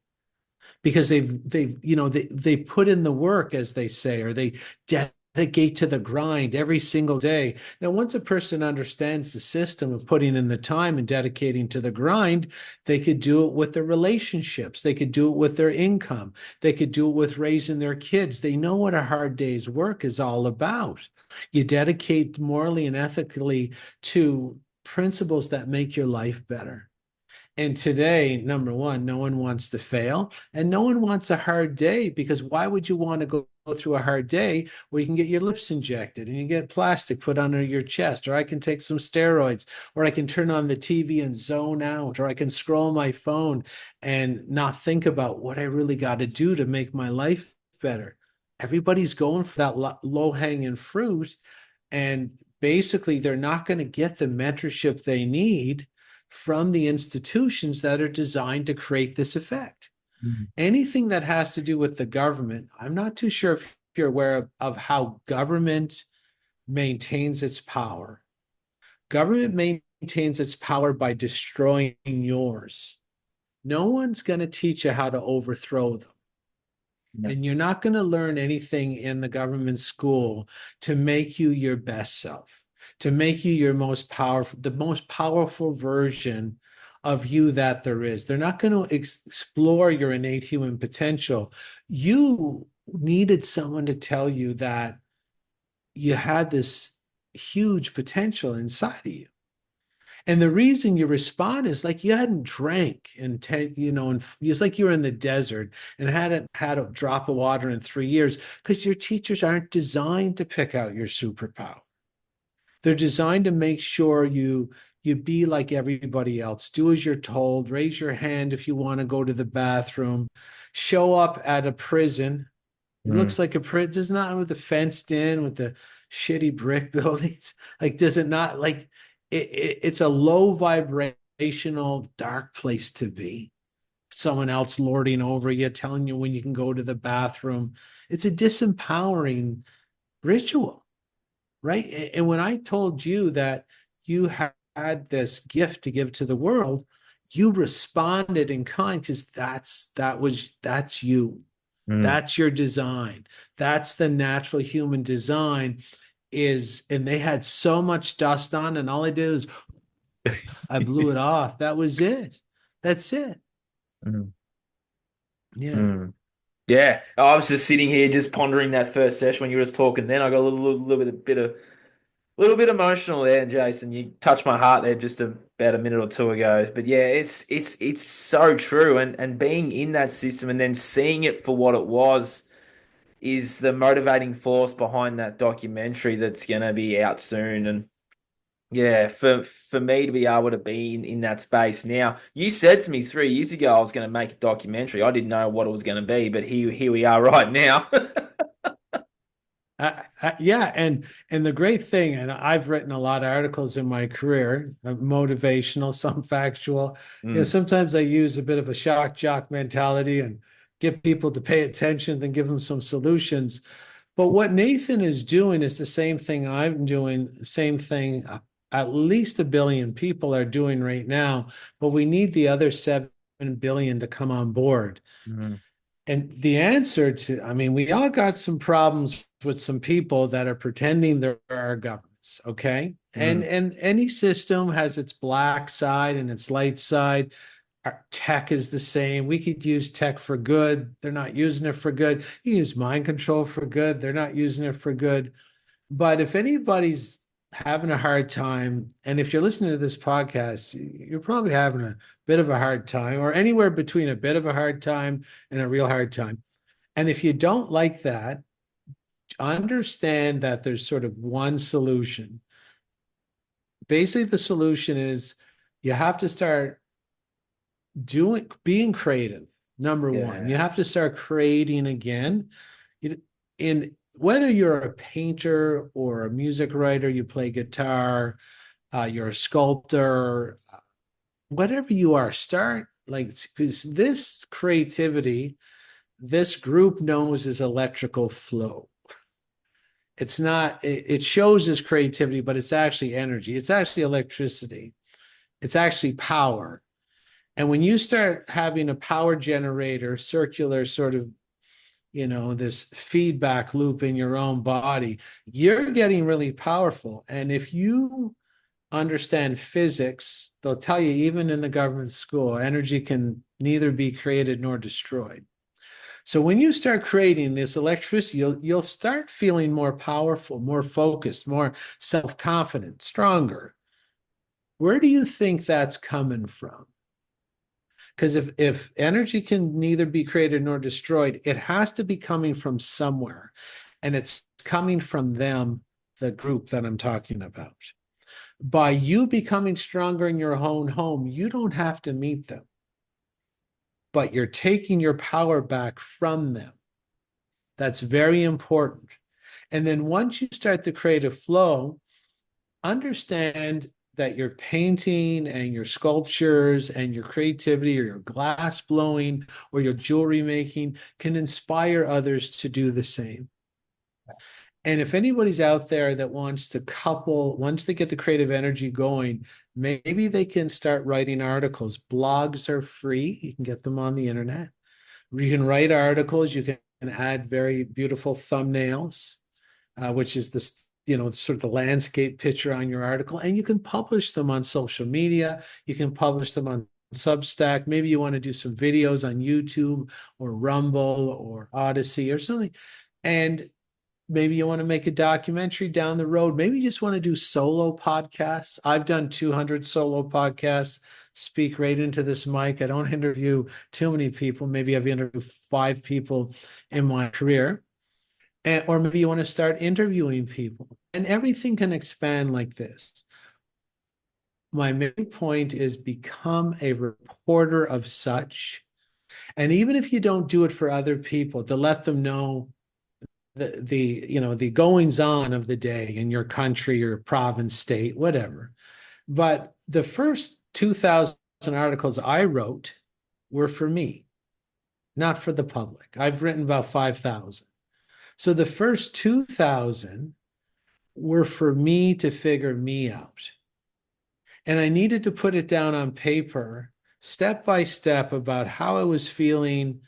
because they put in the work, as they say, or they dedicate to the grind every single day. Now, once a person understands the system of putting in the time and dedicating to the grind, they could do it with their relationships. They could do it with their income. They could do it with raising their kids. They know what a hard day's work is all about. You dedicate morally and ethically to principles that make your life better. And today, number one, no one wants to fail, and no one wants a hard day, because why would you want to go through a hard day where you can get your lips injected and you get plastic put under your chest, or I can take some steroids, or I can turn on the TV and zone out, or I can scroll my phone and not think about what I really got to do to make my life better. Everybody's going for that low-hanging fruit, and basically they're not going to get the mentorship they need from the institutions that are designed to create this effect. Mm. Anything that has to do with the government, I'm not too sure if you're aware of how government maintains its power. Government maintains its power by destroying yours. No one's going to teach you how to overthrow them. Yeah. And you're not going to learn anything in the government school to make you your best self, to make you the most powerful version of you that there is. They're not going to explore your innate human potential. You needed someone to tell you that you had this huge potential inside of you. And the reason you respond is like you hadn't drank in 10, and it's like you were in the desert and hadn't had a drop of water in 3 years, because your teachers aren't designed to pick out your superpower. They're designed to make sure you be like everybody else. Do as you're told. Raise your hand if you want to go to the bathroom. Show up at a prison. It Mm, looks like a prison. Does not with the fenced in with the shitty brick buildings. Like, does it not like it's a low vibrational, dark place to be. Someone else lording over you, telling you when you can go to the bathroom. It's a disempowering ritual, right? And when I told you that you had this gift to give to the world, you responded in kind because that's you. mm. That's your design. That's the natural human design is, and they had so much dust on, and all I did was I blew it off. That was it. That's it. Mm, Yeah. mm. Yeah, I was just sitting here just pondering that first session when you were just talking. Then I got a little bit emotional there, Jason. You touched my heart there just about a minute or two ago. But yeah, it's so true. And being in that system and then seeing it for what it was is the motivating force behind that documentary that's gonna be out soon. And yeah, for me to be able to be in that space now, you said to me 3 years ago I was going to make a documentary. I didn't know what it was going to be, but here we are right now. Yeah, and the great thing, and I've written a lot of articles in my career, motivational, some factual. Mm, Sometimes I use a bit of a shock jock mentality and get people to pay attention, then give them some solutions. But what Nathan is doing is the same thing I'm doing, same thing at least 1 billion people are doing right now, but we need the other 7 billion to come on board. mm, And the answer to, I mean, we all got some problems with some people that are pretending they're our governments, okay? And mm, and any system has its black side and its light side. Our tech is the same. We could use tech for good. They're not using it for good. You use mind control for good. They're not using it for good. But if anybody's having a hard time, and if you're listening to this podcast, you're probably having a bit of a hard time, or anywhere between a bit of a hard time and a real hard time. And if you don't like that, understand that there's sort of one solution. Basically, the solution is you have to start being creative. Number one, you yeah. have to start creating again. In whether you're a painter or a music writer, you play guitar, you're a sculptor, whatever you are, start like because this creativity, this group knows is electrical flow. It's not, it shows as creativity, but it's actually energy. It's actually electricity. It's actually power. And when you start having a power generator, circular sort of, this feedback loop in your own body, you're getting really powerful. And if you understand physics, they'll tell you, even in the government school, energy can neither be created nor destroyed. So when you start creating this electricity, you'll start feeling more powerful, more focused, more self-confident, stronger. Where do you think that's coming from? Because if energy can neither be created nor destroyed, it has to be coming from somewhere. And it's coming from them, the group that I'm talking about. By you becoming stronger in your own home, you don't have to meet them, but you're taking your power back from them. That's very important. And then once you start the creative flow, understand that your painting and your sculptures and your creativity or your glass blowing or your jewelry making can inspire others to do the same. And if anybody's out there that wants to couple, once they get the creative energy going, maybe they can start writing articles. Blogs are free. You can get them on the internet. You can write articles. You can add very beautiful thumbnails, which is this, sort of the landscape picture on your article. And you can publish them on social media. You can publish them on Substack. Maybe you want to do some videos on YouTube or Rumble or Odyssey or something. And maybe you want to make a documentary down the road. Maybe you just want to do solo podcasts. I've done 200 solo podcasts, speak right into this mic. I don't interview too many people. Maybe I've interviewed 5 people in my career. or maybe you want to start interviewing people, and everything can expand like this. My main point is become a reporter of such. And even if you don't do it for other people, to let them know the goings on of the day in your country or province, state, whatever. But the first 2,000 articles I wrote were for me, not for the public. I've written about 5,000. So the first 2,000 were for me to figure me out. And I needed to put it down on paper, step by step, about how I was feeling,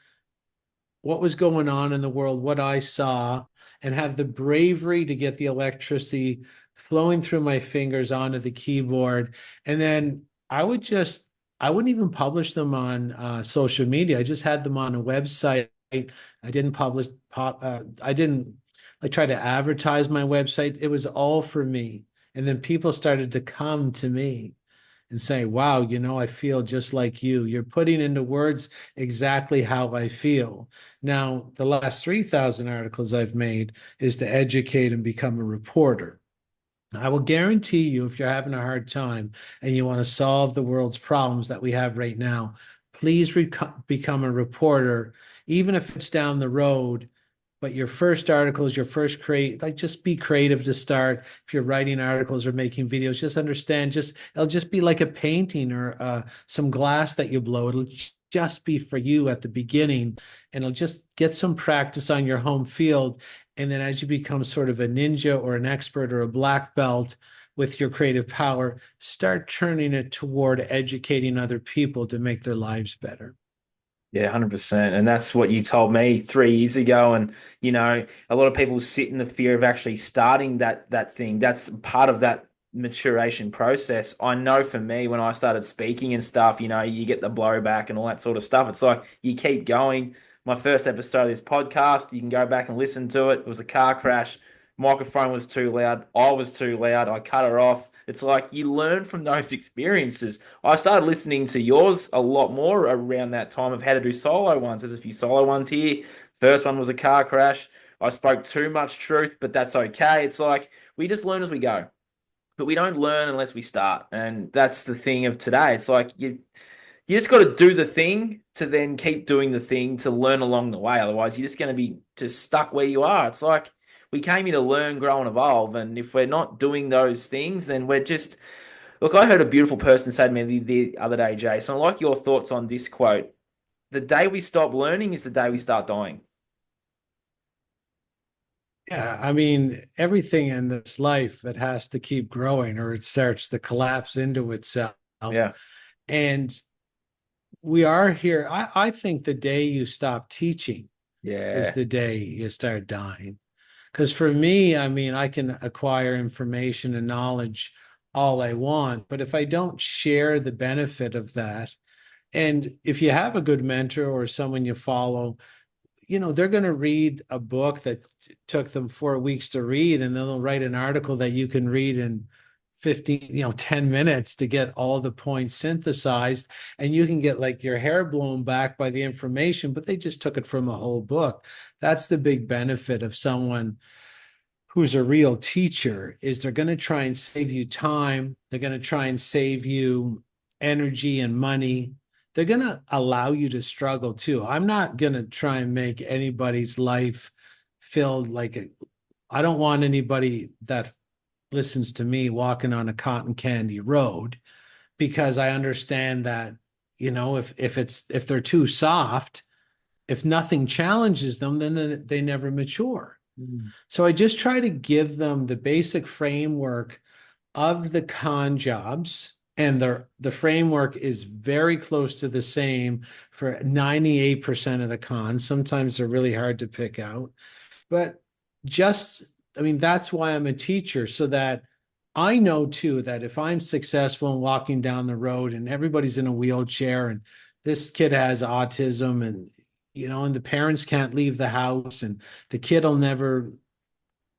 what was going on in the world, what I saw, and have the bravery to get the electricity flowing through my fingers onto the keyboard. And then I wouldn't even publish them on social media. I just had them on a website. I didn't publish, I didn't like try to advertise my website. It was all for me. And then people started to come to me and say, wow, I feel just like you. You're putting into words exactly how I feel. Now, the last 3,000 articles I've made is to educate and become a reporter. I will guarantee you, if you're having a hard time and you want to solve the world's problems that we have right now, please become a reporter, even if it's down the road. But your first article is your first just be creative to start. If you're writing articles or making videos, just understand, it'll just be like a painting or some glass that you blow. It'll just be for you at the beginning, and it'll just get some practice on your home field. And then as you become sort of a ninja or an expert or a black belt with your creative power, start turning it toward educating other people to make their lives better. Yeah, 100%. And that's what you told me 3 years ago. And, a lot of people sit in the fear of actually starting that thing. That's part of that maturation process. I know for me, when I started speaking and stuff, you get the blowback and all that sort of stuff. It's like you keep going. My first episode of this podcast, you can go back and listen to it. It was a car crash. Microphone was too loud. I was too loud. I cut her off. It's like you learn from those experiences. I started listening to yours a lot more around that time of how to do solo ones. There's a few solo ones here. First one was a car crash. I spoke too much truth, but that's okay. It's like we just learn as we go, but we don't learn unless we start. And that's the thing of today. It's like you just got to do the thing to then keep doing the thing to learn along the way. Otherwise, you're just going to be just stuck where you are. It's like we came here to learn, grow, and evolve. And if we're not doing those things, then we're just. Look, I heard a beautiful person say to me the other day, Jason. I like your thoughts on this quote. The day we stop learning is the day we start dying. Yeah, I mean, everything in this life, it has to keep growing or it starts to collapse into itself. Yeah. And we are here. I think the day you stop teaching is Yeah. the day you start dying. Because for me, I mean, I can acquire information and knowledge all I want, but if I don't share the benefit of that, and if you have a good mentor or someone you follow, they're going to read a book that took them 4 weeks to read, and then they'll write an article that you can read in 15, 10 minutes to get all the points synthesized. And you can get like your hair blown back by the information, but they just took it from a whole book. That's the big benefit of someone who's a real teacher, is they're going to try and save you time. They're going to try and save you energy and money. They're going to allow you to struggle too. I'm not going to try and make anybody's life filled I don't want anybody that listens to me walking on a cotton candy road, because I understand that, if they're too soft, if nothing challenges them, then they never mature. Mm. So I just try to give them the basic framework of the con jobs, and the framework is very close to the same for 98% of the cons. Sometimes they're really hard to pick out, but I mean, that's why I'm a teacher, so that I know too that if I'm successful in walking down the road and everybody's in a wheelchair and this kid has autism, and the parents can't leave the house, and the kid will never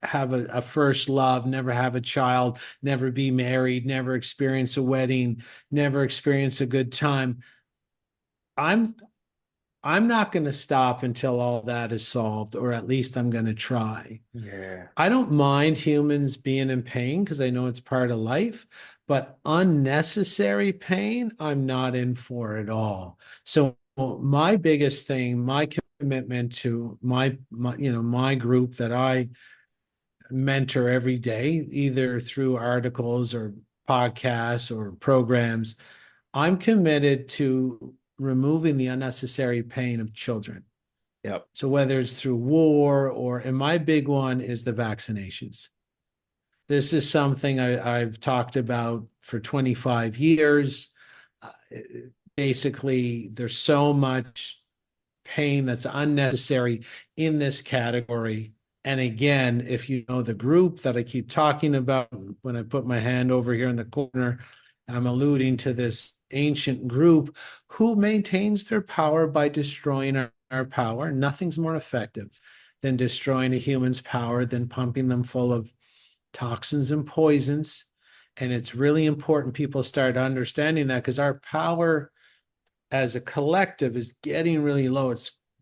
have a first love, never have a child, never be married, never experience a wedding, never experience a good time. I'm I'm not going to stop until all that is solved, or at least I'm going to try. Yeah. I don't mind humans being in pain because I know it's part of life, but unnecessary pain, I'm not in for at all. So my biggest thing, my commitment to my group that I mentor every day, either through articles or podcasts or programs, I'm committed to removing the unnecessary pain of children. Yep. So whether it's through war and my big one is the vaccinations. This is something I've talked about for 25 years. Uh, Basically, there's so much pain that's unnecessary in this category. And again, if you know the group that I keep talking about, when I put my hand over here in the corner, I'm alluding to this ancient group who maintains their power by destroying our power. Nothing's more effective than destroying a human's power, than pumping them full of toxins and poisons. And it's really important people start understanding that, because our power as a collective is getting really low.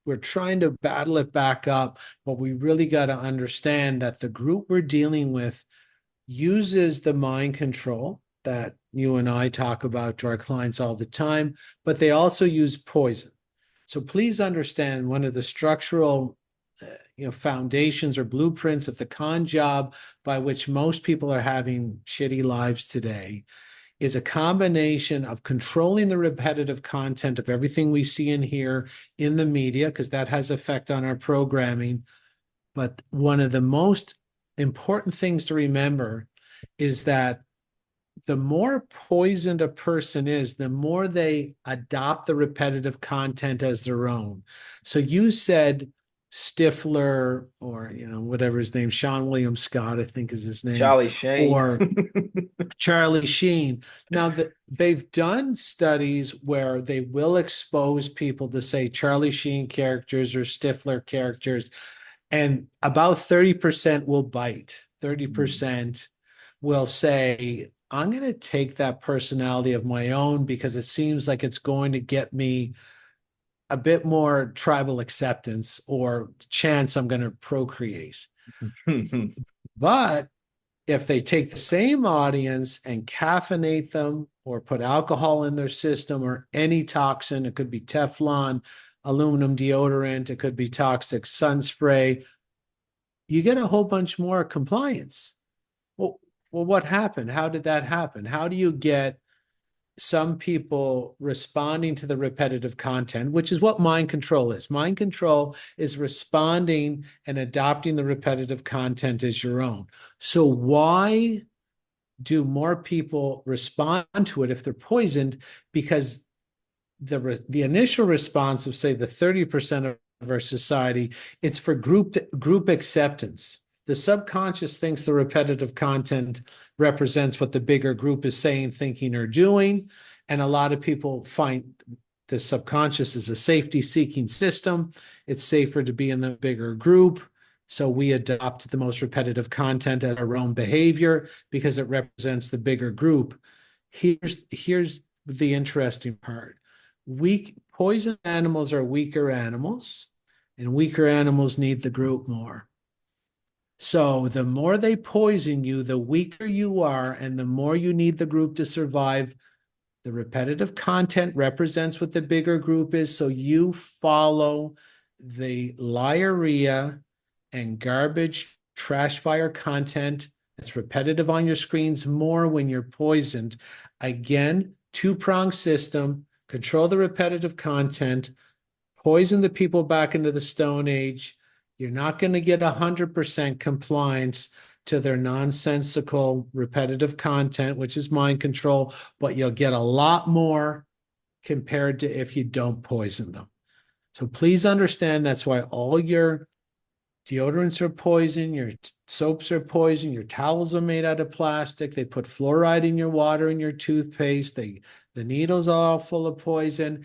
We're trying to battle it back up, but we really got to understand that the group we're dealing with uses the mind control that you and I talk about to our clients all the time, but they also use poison. So please understand, one of the structural foundations or blueprints of the con job by which most people are having shitty lives today is a combination of controlling the repetitive content of everything we see and hear in the media, because that has effect on our programming. But one of the most important things to remember is that the more poisoned a person is, the more they adopt the repetitive content as their own. So you said Stifler, or whatever his name, Sean William Scott, I think is his name, Charlie Sheen. or Charlie Sheen. Now that they've done studies where they will expose people to, say, Charlie Sheen characters or Stifler characters, and about 30% will bite. 30% will say, I'm going to take that personality of my own because it seems like it's going to get me a bit more tribal acceptance or chance I'm going to procreate. But if they take the same audience and caffeinate them or put alcohol in their system or any toxin, it could be Teflon, aluminum deodorant, it could be toxic sun spray, you get a whole bunch more compliance. Well, what happened? How did that happen? How do you get some people responding to the repetitive content, which is what mind control is? Mind control is responding and adopting the repetitive content as your own. So why do more people respond to it if they're poisoned? Because the initial response of, say, the 30% of our society, it's for group acceptance. The subconscious thinks the repetitive content represents what the bigger group is saying, thinking, or doing. And a lot of people find the subconscious is a safety seeking system. It's safer to be in the bigger group. So we adopt the most repetitive content as our own behavior because it represents the bigger group. Here's the interesting part. Poison animals are weaker animals, and weaker animals need the group more. So the more they poison you, the weaker you are, and the more you need the group to survive. The repetitive content represents what the bigger group is, so you follow the liarrhea and garbage trash fire content that's repetitive on your screens more when you're poisoned. Again, two-pronged system: control the repetitive content, poison the people back into the Stone Age. You're not going to get 100% compliance to their nonsensical repetitive content, which is mind control, but you'll get a lot more compared to if you don't poison them. So please understand, that's why all your deodorants are poison, your soaps are poison, your towels are made out of plastic, they put fluoride in your water and your toothpaste, the needles are all full of poison.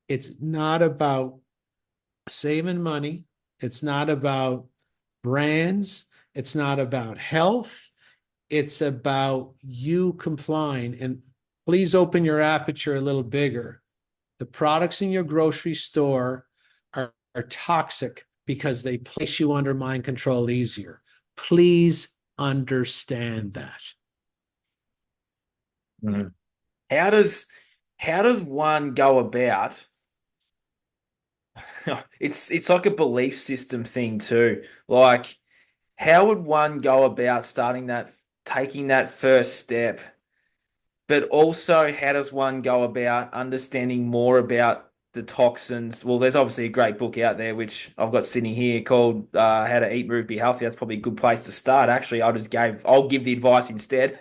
It's not about saving money. It's not about brands. It's not about health. It's about you complying. And please open your aperture a little bigger. The products in your grocery store are toxic because they place you under mind control easier. Please understand that. Yeah. Mm. How does one go about it's like a belief system thing too. Like, how would one go about taking that first step? But also, how does one go about understanding more about the toxins? Well, there's obviously a great book out there, which I've got sitting here called How to Eat, Move, Be Healthy. That's probably a good place to start. Actually, I'll give the advice instead.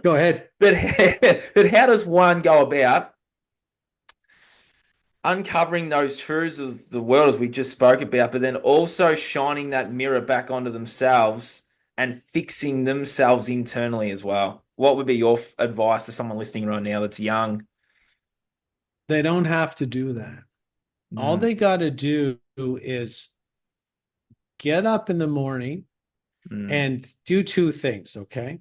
Go ahead. But, but how does one go about uncovering those truths of the world as we just spoke about, but then also shining that mirror back onto themselves and fixing themselves internally as well? What would be your advice to someone listening right now that's young? They don't have to do that. All Mm, they got to do is get up in the morning mm, and do two things, okay?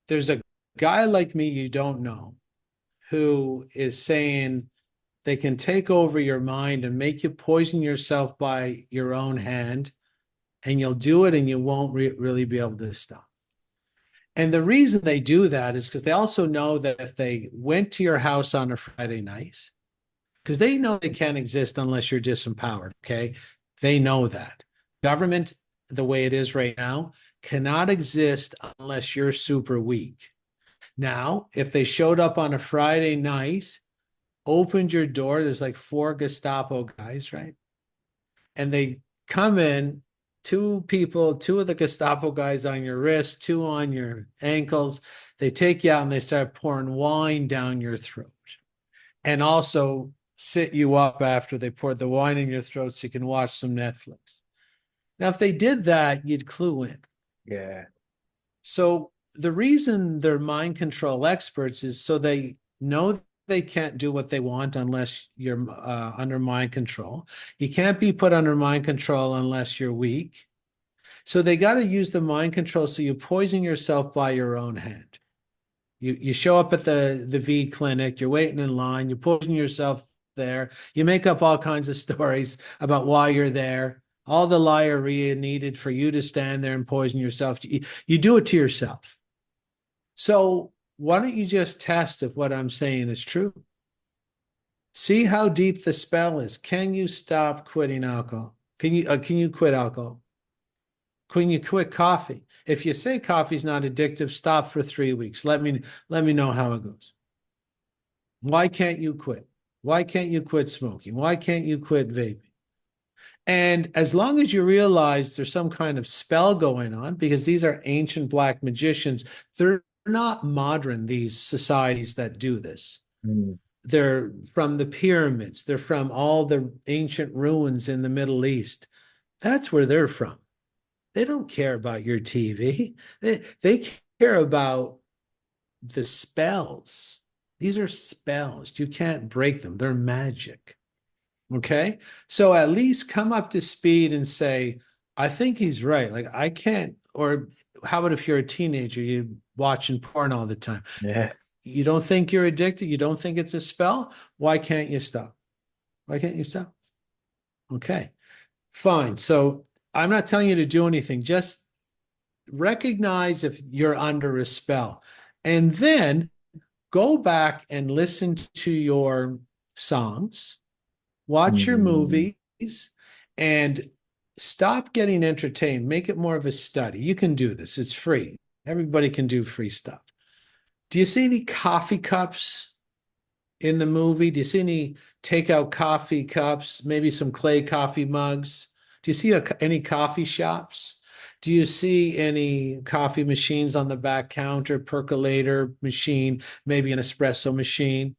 There's a guy like me you don't know who is saying they can take over your mind and make you poison yourself by your own hand, and you'll do it and you won't really be able to stop. And the reason they do that is because they also know that if they went to your house on a Friday night, because they know they can't exist unless you're disempowered, okay? They know that. Government, the way it is right now, cannot exist unless you're super weak. Now, if they showed up on a Friday night, opened your door, there's like four Gestapo guys, right? And they come in, two people, two of the Gestapo guys on your wrist, two on your ankles. They take you out and they start pouring wine down your throat. And also sit you up after they poured the wine in your throat so you can watch some Netflix. Now, if they did that, you'd clue in. yeah. So the reason they're mind control experts is so they know they can't do what they want unless you're under mind control. You can't be put under mind control unless you're weak. So they got to use the mind control so you poison yourself by your own hand. You show up at the V clinic, you're waiting in line, you poison yourself there, you make up all kinds of stories about why you're there, all the liarrhea needed for you to stand there and poison yourself. You do it to yourself. So why don't you just test if what I'm saying is true? See how deep the spell is. Can you stop quitting alcohol? Can you quit alcohol? Can you quit coffee? If you say coffee's not addictive, stop for 3 weeks. Let me know how it goes. Why can't you quit? Why can't you quit smoking? Why can't you quit vaping? And as long as you realize there's some kind of spell going on, because these are ancient black magicians, they're not modern, these societies that do this. Mm, They're from the pyramids, they're from all the ancient ruins in the Middle East. That's where they're from. They don't care about your TV. They care about the spells. These are spells. You can't break them. They're magic. Okay. So at least come up to speed and say, I think he's right. Like I can't, or how about if you're a teenager, you watching porn all the time? yeah. You don't think you're addicted? You don't think it's a spell? Why can't you stop? Why can't you stop? Okay. Fine. So I'm not telling you to do anything. Just recognize if you're under a spell. And then go back and listen to your songs, watch your Mm, movies, and stop getting entertained. Make it more of a study. You can do this, it's free. Everybody can do free stuff. Do you see any coffee cups in the movie? Do you see any takeout coffee cups? Maybe some clay coffee mugs? Do you see any coffee shops? Do you see any coffee machines on the back counter, percolator machine, maybe an espresso machine?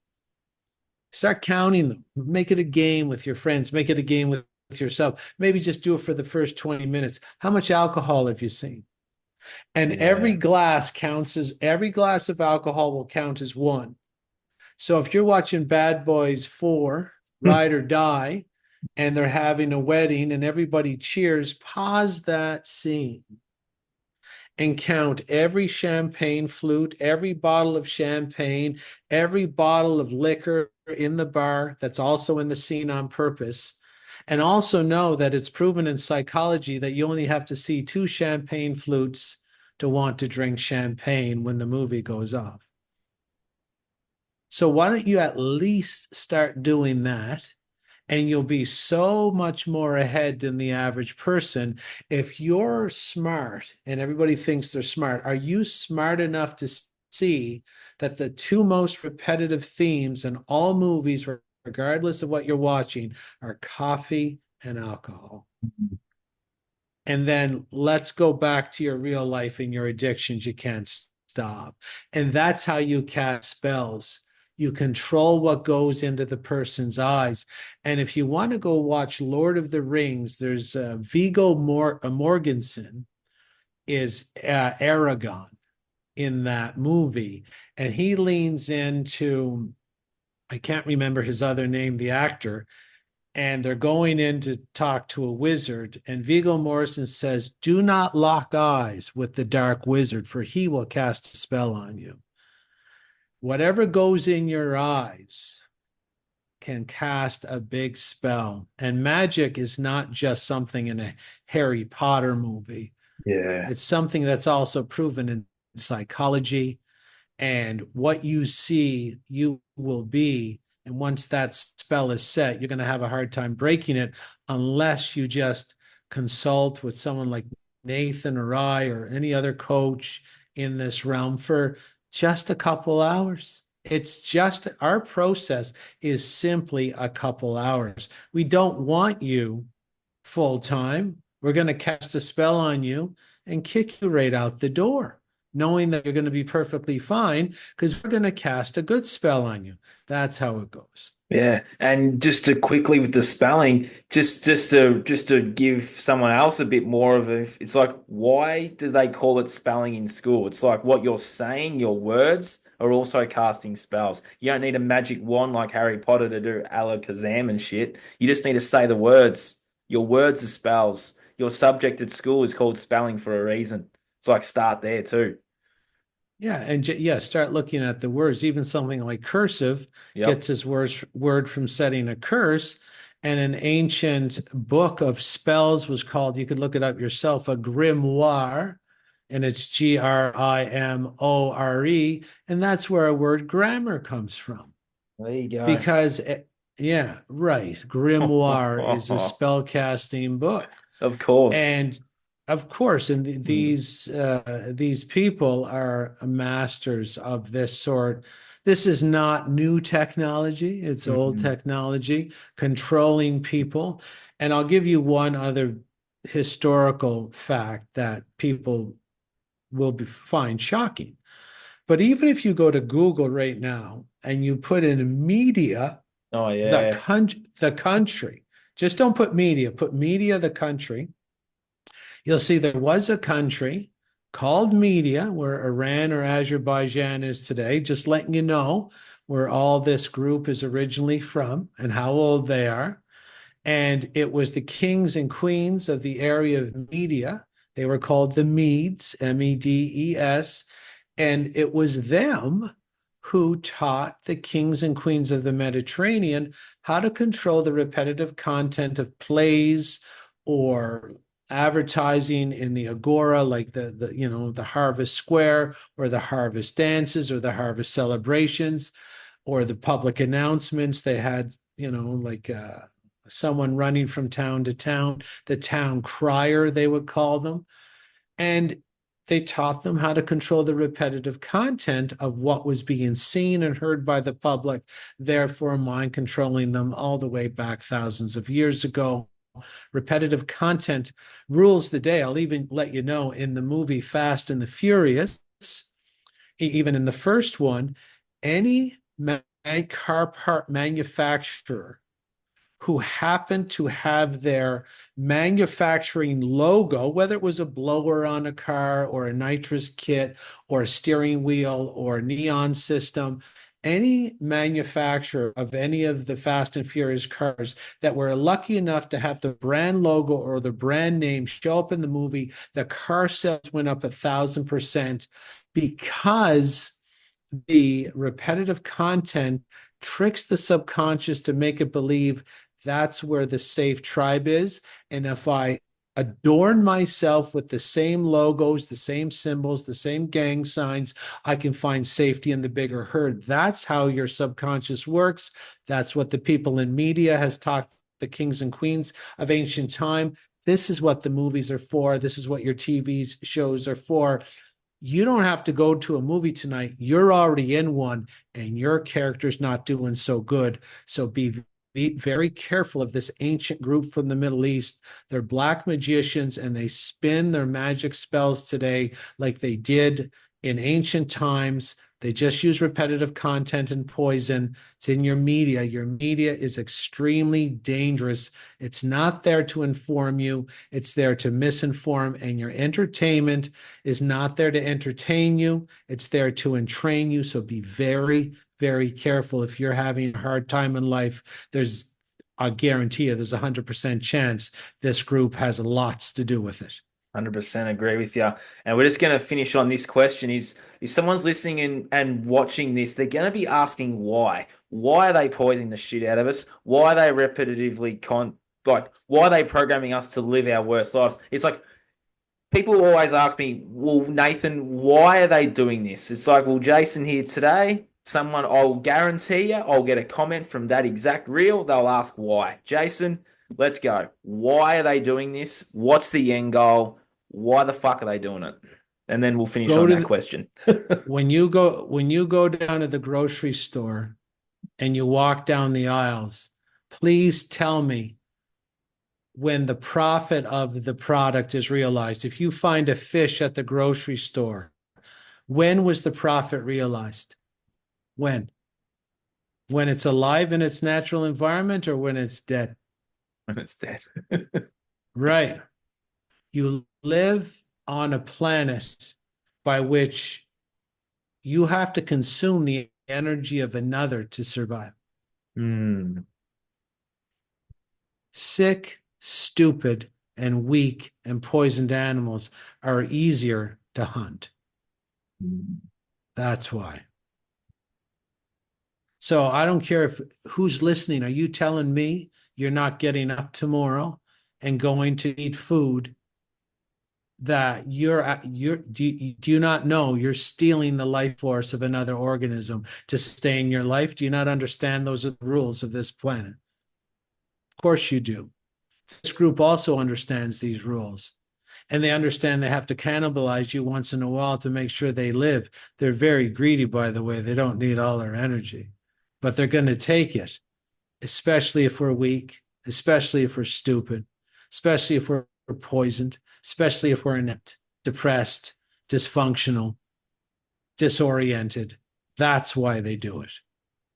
Start counting them. Make it a game with your friends. Make it a game with yourself. Maybe just do it for the first 20 minutes. How much alcohol have you seen? And yeah. every glass of alcohol will count as one. So if you're watching Bad Boys 4, Ride or Die, and they're having a wedding and everybody cheers, pause that scene and count every champagne flute, every bottle of champagne, every bottle of liquor in the bar that's also in the scene on purpose. And also know that it's proven in psychology that you only have to see two champagne flutes to want to drink champagne when the movie goes off. So why don't you at least start doing that? And you'll be so much more ahead than the average person. If you're smart and everybody thinks they're smart, are you smart enough to see that the two most repetitive themes in all movies, regardless of what you're watching, are coffee and alcohol? And then let's go back to your real life and your addictions you can't stop. And that's how you cast spells. You control what goes into the person's eyes. And if you want to go watch Lord of the Rings, there's Viggo Mortensen is Aragorn in that movie. And he leans into, I can't remember his other name, the actor, and they're going in to talk to a wizard. And Viggo Mortensen says, do not lock eyes with the dark wizard, for he will cast a spell on you. Whatever goes in your eyes can cast a big spell. And magic is not just something in a Harry Potter movie. Yeah. It's something that's also proven in psychology. And what you see, you will be. And once that spell is set, you're going to have a hard time breaking it unless you just consult with someone like Nathan or I or any other coach in this realm for just a couple hours. It's just our process is simply a couple hours. We don't want you full time. We're going to cast a spell on you and kick you right out the door, knowing that you're going to be perfectly fine because we're going to cast a good spell on you. That's how it goes. Yeah, and just to quickly with the spelling, just to give someone else a bit more of a, it's like, why do they call it spelling in school? It's like what you're saying, your words are also casting spells. You don't need a magic wand like Harry Potter to do alakazam and shit. You just need to say the words. Your words are spells. Your subject at school is called spelling for a reason. It's like start there too. Yeah, and yeah, start looking at the words. Even something like cursive Yep. gets its word from setting a curse. And an ancient book of spells was called, you could look it up yourself, a grimoire, and it's Grimore. And that's where our word grammar comes from. There you go. Because, yeah, right. Grimoire is a spell casting book. Of course. And of course, and Mm. these people are masters of this sort. This is not new technology; it's old Mm. technology controlling people. And I'll give you one other historical fact that people will find shocking. But even if you go to Google right now and you put in media, Oh the yeah. the country, just don't put media, put media, the country. You'll see there was a country called Media, where Iran or Azerbaijan is today, just letting you know where all this group is originally from and how old they are. And it was the kings and queens of the area of Media. They were called the Medes, Medes. And it was them who taught the kings and queens of the Mediterranean how to control the repetitive content of plays or advertising in the agora, like the harvest square or the harvest dances or the harvest celebrations or the public announcements. They had, like someone running from town to town, the town crier, they would call them. And they taught them how to control the repetitive content of what was being seen and heard by the public, therefore mind controlling them all the way back thousands of years ago. Repetitive content rules the day. I'll even let you know in the movie Fast and the Furious, even in the first one, any car part manufacturer who happened to have their manufacturing logo, whether it was a blower on a car or a nitrous kit or a steering wheel or a neon system, any manufacturer of any of the Fast and Furious cars that were lucky enough to have the brand logo or the brand name show up in the movie, the car sales went up 1,000% because the repetitive content tricks the subconscious to make it believe that's where the safe tribe is. And if I adorn myself with the same logos, the same symbols, the same gang signs, I can find safety in the bigger herd. That's how your subconscious works. That's what the people in media has taught the kings and queens of ancient time. This is what the movies are for. This is what your TV shows are for. You don't have to go to a movie tonight. You're already in one and your character's not doing so good. So be very careful of this ancient group from the Middle East. They're black magicians and they spin their magic spells today like they did in ancient times. They just use repetitive content and poison. It's in your media. Your media is extremely dangerous. It's not there to inform you. It's there to misinform. And your entertainment is not there to entertain you. It's there to entrain you. So be very, very careful. If you're having a hard time in life, I guarantee you, there's a 100% chance this group has lots to do with it. 100% agree with you. And we're just going to finish on this question is if someone's listening and watching this, they're going to be asking why. Why are they poisoning the shit out of us? Why are they why are they programming us to live our worst lives? It's like people always ask me, well, Nathan, why are they doing this? It's like, well, Jason here today, I'll guarantee you, I'll get a comment from that exact reel. They'll ask why. Jason, let's go. Why are they doing this? What's the end goal? Why the fuck are they doing it? And then we'll finish on that question. When you go down to the grocery store and you walk down the aisles, please tell me when the profit of the product is realized. If you find a fish at the grocery store, when was the profit realized? When? When it's alive in its natural environment or when it's dead? When it's dead. Right. You live on a planet by which you have to consume the energy of another to survive. Sick, stupid, and weak and poisoned animals are easier to hunt. That's why. So I don't care who's listening. Are you telling me you're not getting up tomorrow and going to eat food that do you not know you're stealing the life force of another organism to stay in your life? Do you not understand those are the rules of this planet? Of course you do. This group also understands these rules. And they understand they have to cannibalize you once in a while to make sure they live. They're very greedy, by the way. They don't need all their energy. But they're going to take it, especially if we're weak, especially if we're stupid, especially if we're poisoned, especially if we're inept, depressed, dysfunctional, disoriented. That's why they do it.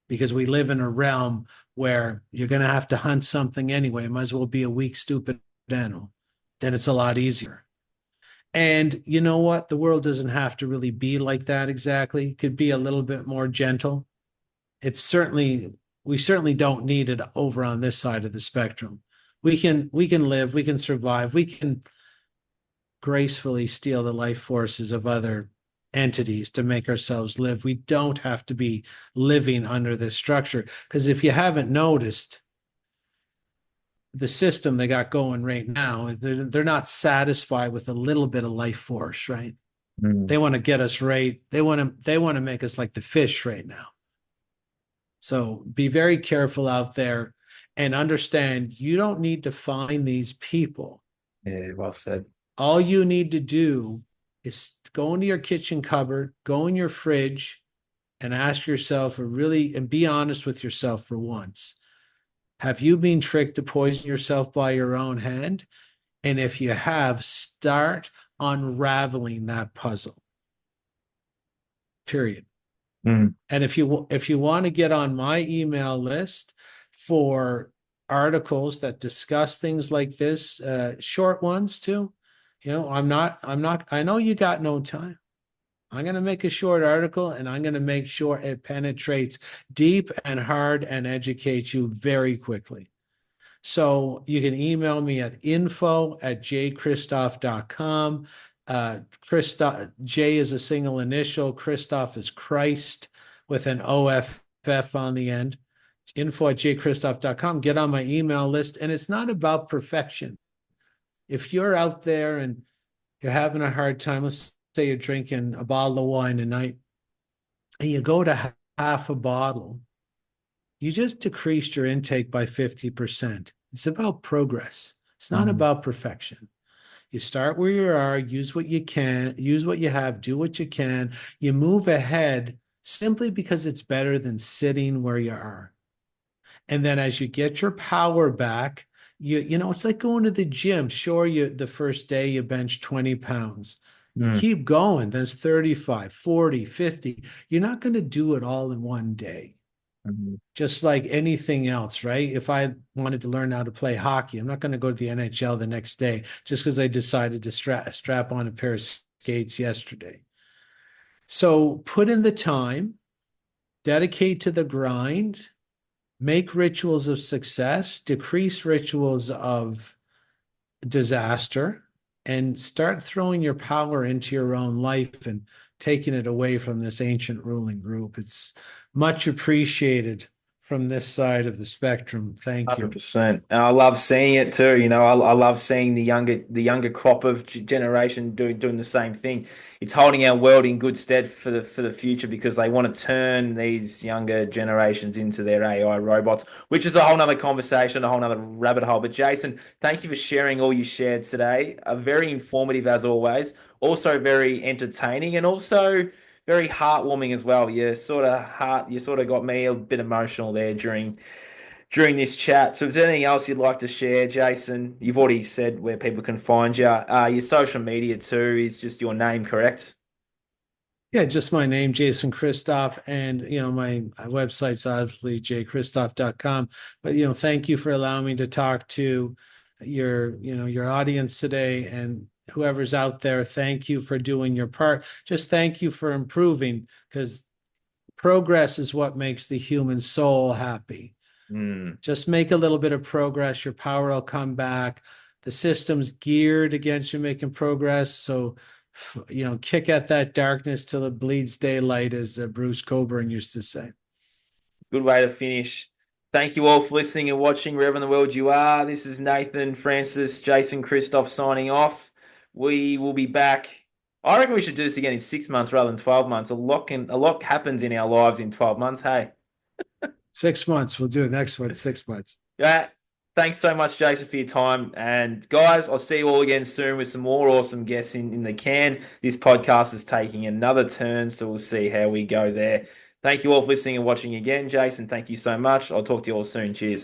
Because we live in a realm where you're going to have to hunt something anyway. It might as well be a weak, stupid animal. Then it's a lot easier. And you know what? The world doesn't have to really be like that exactly. It could be a little bit more gentle. We certainly don't need it over on this side of the spectrum. We can live, we can survive, we can gracefully steal the life forces of other entities to make ourselves live. We don't have to be living under this structure. Because if you haven't noticed, the system they got going right now, they're not satisfied with a little bit of life force, right? They want to get us right. They want to make us like the fish right now. So be very careful out there and understand you don't need to find these people. Yeah, well said. All you need to do is go into your kitchen cupboard, go in your fridge, and ask yourself and be honest with yourself for once. Have you been tricked to poison yourself by your own hand? And if you have, start unraveling that puzzle. Period. And if you want to get on my email list for articles that discuss things like this, short ones too, I know you got no time. I'm going to make a short article and I'm going to make sure it penetrates deep and hard and educates you very quickly. So you can email me at info@jchristoff.com. Christoph, J is a single initial. Christoph is Christ with an OFF on the end. info@jchristoff.com. Get on my email list. And it's not about perfection. If you're out there and you're having a hard time, let's say you're drinking a bottle of wine a night and you go to half a bottle, you just decreased your intake by 50%. It's about progress. It's not Mm-hmm. about perfection. You start where you are, use what you can, use what you have, do what you can. You move ahead simply because it's better than sitting where you are. And then as you get your power back, it's like going to the gym. Sure, the first day you bench 20 pounds. You keep going, that's 35, 40, 50. You're not going to do it all in one day. Mm-hmm. Just like anything else, right? If I wanted to learn how to play hockey, I'm not going to go to the NHL the next day just because I decided to strap on a pair of skates yesterday. So put in the time, dedicate to the grind, make rituals of success, decrease rituals of disaster, and start throwing your power into your own life and taking it away from this ancient ruling group. It's much appreciated from this side of the spectrum. Thank you. 100%. And I love seeing it too. I love seeing the younger crop of generation doing the same thing. It's holding our world in good stead for the future because they want to turn these younger generations into their AI robots, which is a whole nother conversation, a whole nother rabbit hole. But Jason, thank you for sharing all you shared today. Very informative as always, also very entertaining and also very heartwarming as well. You sort of got me a bit emotional there during this chat. So if there's anything else you'd like to share, Jason, you've already said where people can find you. Your social media too is just your name, correct? Yeah, just my name, Jason Christoff, and my website's obviously jchristoff.com. But thank you for allowing me to talk to your audience today, and whoever's out there. Thank you for doing your part. Just thank you for improving, because progress is what makes the human soul happy. Mm. Just make a little bit of progress, your power will come back. The system's geared against you making progress, so kick at that darkness till it bleeds daylight, as Bruce Coburn used to say. Good way to finish. Thank you all for listening and watching wherever in the world you are. This is Nathan, Francis, Jason Christoff signing off. We will be back. I reckon we should do this again in 6 months rather than 12 months. A lot happens in our lives in 12 months. Hey. 6 months. We'll do it next one, 6 months. Yeah. Thanks so much, Jason, for your time. And guys, I'll see you all again soon with some more awesome guests in the can. This podcast is taking another turn, so we'll see how we go there. Thank you all for listening and watching again. Jason, thank you so much. I'll talk to you all soon. Cheers.